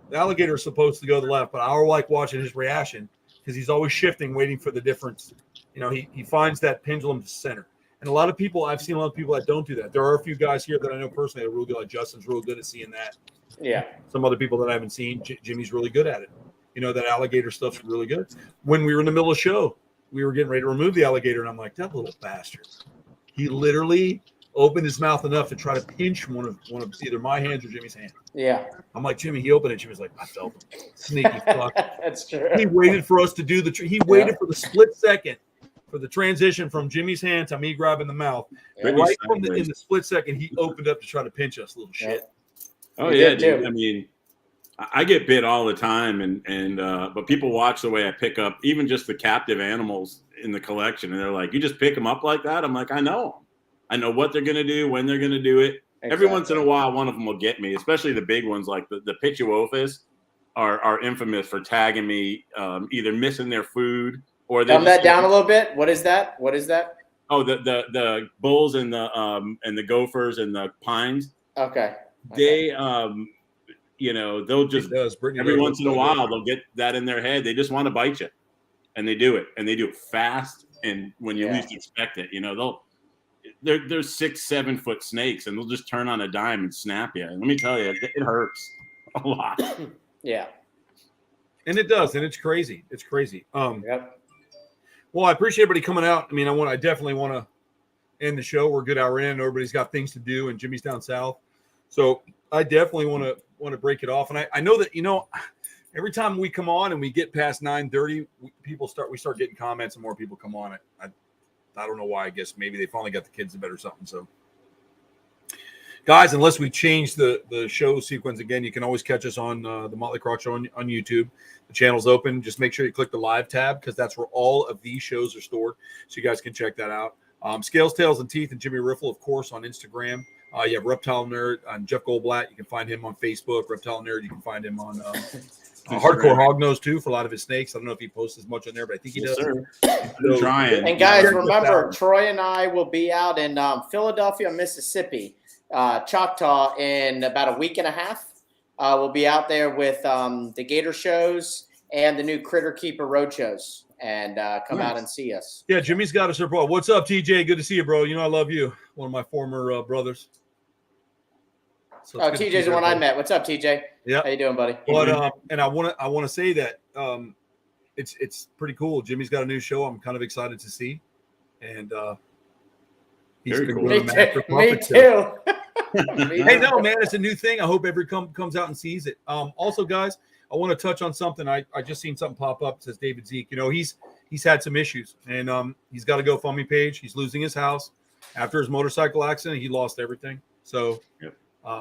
S1: The alligator is supposed to go to the left, but I like watching his reaction because he's always shifting, waiting for the difference. You know, he finds that pendulum to center. And a lot of people, I've seen a lot of people that don't do that. There are a few guys here that I know personally that are really good. Like Justin's real good at seeing that.
S2: Yeah.
S1: Some other people that I haven't seen, Jimmy's really good at it. You know, that alligator stuff's really good. When we were in the middle of the show, we were getting ready to remove the alligator, and I'm like, that little bastard. He literally opened his mouth enough to try to pinch one of either my hands or Jimmy's hand.
S2: Yeah.
S1: I'm like, Jimmy, he opened it. Jimmy's like, I felt him. Sneaky fuck.
S2: That's true.
S1: He waited for us to do he waited for the split second for the transition from Jimmy's hand to me grabbing the mouth.
S2: Yeah.
S1: Right from in the split second, he opened up to try to pinch us, little shit.
S3: Oh yeah, dude. I mean, I get bit all the time, and but people watch the way I pick up even just the captive animals in the collection, and they're like, "You just pick them up like that?" I'm like, "I know what they're gonna do, when they're gonna do it." Exactly. Every once in a while, one of them will get me, especially the big ones like the Pituophis are infamous for tagging me, either missing their food. Or
S2: dumb that down a little bit. What is that?
S3: Oh, the bulls and the gophers and the pines.
S2: Okay.
S3: They you know, they'll just every once in a while they'll get that in their head. They just want to bite you, and they do it, and they do it fast. And when you least expect it, you know, they're 6-7 foot snakes, and they'll just turn on a dime and snap you. And let me tell you, it hurts a lot.
S2: Yeah.
S1: And it does, and it's crazy. It's crazy.
S2: Yep.
S1: Well, I appreciate everybody coming out. I mean, I definitely want to end the show. We're a good hour in. Everybody's got things to do, and Jimmy's down south. So I definitely want to break it off. And I know that, you know, every time we come on and we get past 9:30, we start getting comments and more people come on. I don't know why. I guess maybe they finally got the kids to bed or something. So, guys, unless we change the show sequence again, you can always catch us on the Motley Croc Show on YouTube. The channel's open. Just make sure you click the live tab because that's where all of these shows are stored. So you guys can check that out. Scales, Tails, and Teeth and Jimmy Riffle, of course, on Instagram. You have Reptile Nerd and Jeff Goldblatt. You can find him on Facebook. Reptile Nerd, you can find him on Hardcore Hognose, too, for a lot of his snakes. I don't know if he posts as much on there, but I think he does.
S3: So, trying.
S2: And guys, remember, Troy and I will be out in Philadelphia, Mississippi, Choctaw in about a week and a half. We'll be out there with the Gator shows and the new Critter Keeper roadshows, and come out and see us.
S1: Yeah, Jimmy's got us report. What's up, TJ? Good to see you, bro. You know I love you. One of my former brothers.
S2: So TJ's the one I met. What's up, TJ?
S1: Yeah.
S2: How you doing, buddy?
S1: But and I want to say that it's pretty cool. Jimmy's got a new show. I'm kind of excited to see, and he's been
S3: cool.
S1: doing
S2: Me too.
S1: Hey, no, man, it's a new thing. I hope everyone comes out and sees it. Also, guys, I want to touch on something. I just seen something pop up. It says David Zeke. You know, he's had some issues, and he's got a GoFundMe page. He's losing his house after his motorcycle accident. He lost everything. So.
S3: Yep.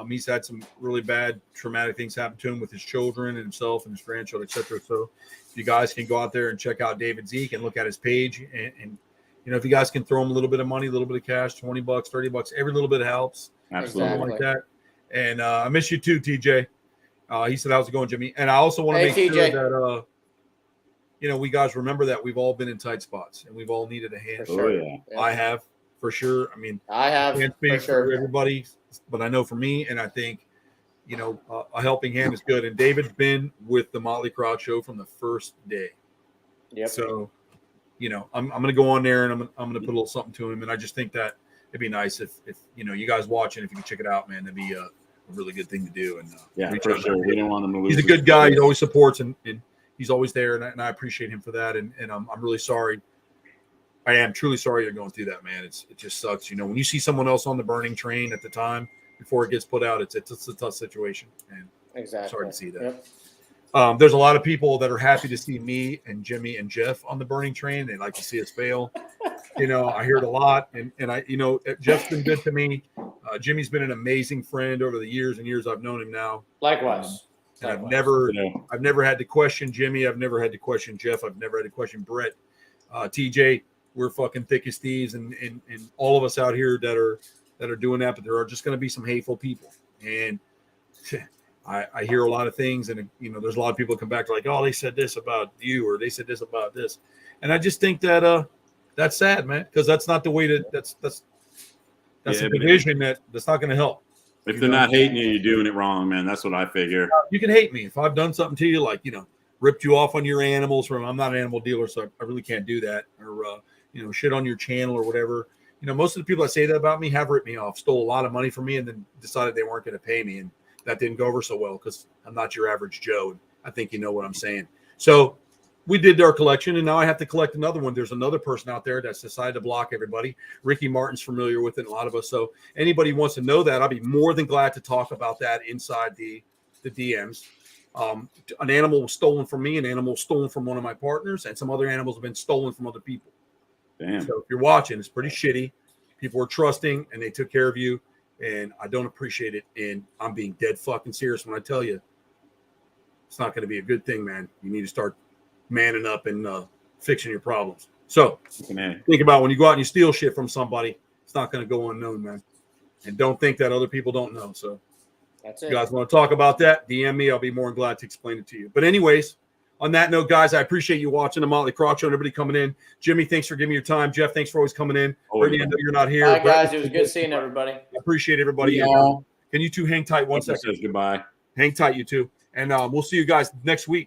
S1: He's had some really bad, traumatic things happen to him with his children and himself and his grandchildren, etc. So, if you guys can go out there and check out David Zeke and look at his page, and you know, if you guys can throw him a little bit of money, a little bit of cash, $20, $30, every little bit helps.
S3: Absolutely,
S1: something like that. And I miss you too, TJ. He said, "How's it going, Jimmy?" And I also want to make
S2: TJ.
S1: sure that you know, we guys remember that we've all been in tight spots and we've all needed a hand.
S3: Oh yeah,
S1: I have for sure. I mean,
S2: I have
S1: can't speak
S2: for sure.
S1: for everybody, but I know for me, and I think, you know, a helping hand is good. And David's been with the Motley Croc show from the first day.
S2: Yep.
S1: So, you know, I'm going to go on there and I'm going to put a little something to him. And I just think that it'd be nice if you know, you guys watching, if you can check it out, man, that'd be a really good thing to do. And
S3: yeah, for sure. We don't want him to lose.
S1: He's a good guy. He always supports and he's always there. And I appreciate him for that. And I'm really sorry. I am truly sorry you're going through that, man. It just sucks. You know, when you see someone else on the burning train at the time before it gets put out, it's a tough situation. And
S2: exactly.
S1: Sorry to see that.
S2: Yep.
S1: There's a lot of people that are happy to see me and Jimmy and Jeff on the burning train. They like to see us fail. You know, I hear it a lot. And I, you know, Jeff's been good to me. Jimmy's been an amazing friend over the years and years I've known him now.
S2: Likewise.
S1: And I've never had to question Jimmy. I've never had to question Jeff. I've never had to question Brett. TJ, we're fucking thick as thieves, and all of us out here that are doing that, but there are just going to be some hateful people. And I hear a lot of things, and you know, there's a lot of people that come back to like, oh, they said this about you, or they said this about this, and I just think that that's sad, man, because that's not the way to that's a division that's not going to help.
S3: If they're not hating you, you're doing it wrong, man. That's what I figure.
S1: You can hate me if I've done something to you, like, you know, ripped you off on your animals. I'm not an animal dealer, so I really can't do that, or you know, shit on your channel or whatever. You know, most of the people that say that about me have ripped me off, stole a lot of money from me, and then decided they weren't going to pay me. And that didn't go over so well because I'm not your average Joe. And I think you know what I'm saying. So we did our collection, and now I have to collect another one. There's another person out there that's decided to block everybody. Ricky Martin's familiar with it, a lot of us. So anybody who wants to know that, I'll be more than glad to talk about that inside the DMs. An animal was stolen from me, an animal was stolen from one of my partners, and some other animals have been stolen from other people.
S3: Damn.
S1: So if you're watching, it's pretty shitty. People were trusting and they took care of you, and I don't appreciate it. And I'm being dead fucking serious when I tell you it's not going to be a good thing, man. You need to start manning up and fixing your problems. So think about when you go out and you steal shit from somebody, it's not going to go unknown, man. And don't think that other people don't know. So
S2: that's
S1: if
S2: it.
S1: you guys want to talk about that, DM me. I'll be more than glad to explain it to you. But anyways, on that note, guys, I appreciate you watching the Motley Croc Show and everybody coming in. Jimmy, thanks for giving me your time. Jeff, thanks for always coming in. Brittany, I know you're not here.
S2: Bye, guys. It was good seeing everybody.
S1: I appreciate everybody.
S3: Yeah.
S1: Can you two hang tight one second?
S3: Says goodbye.
S1: Hang tight, you two. And we'll see you guys next week.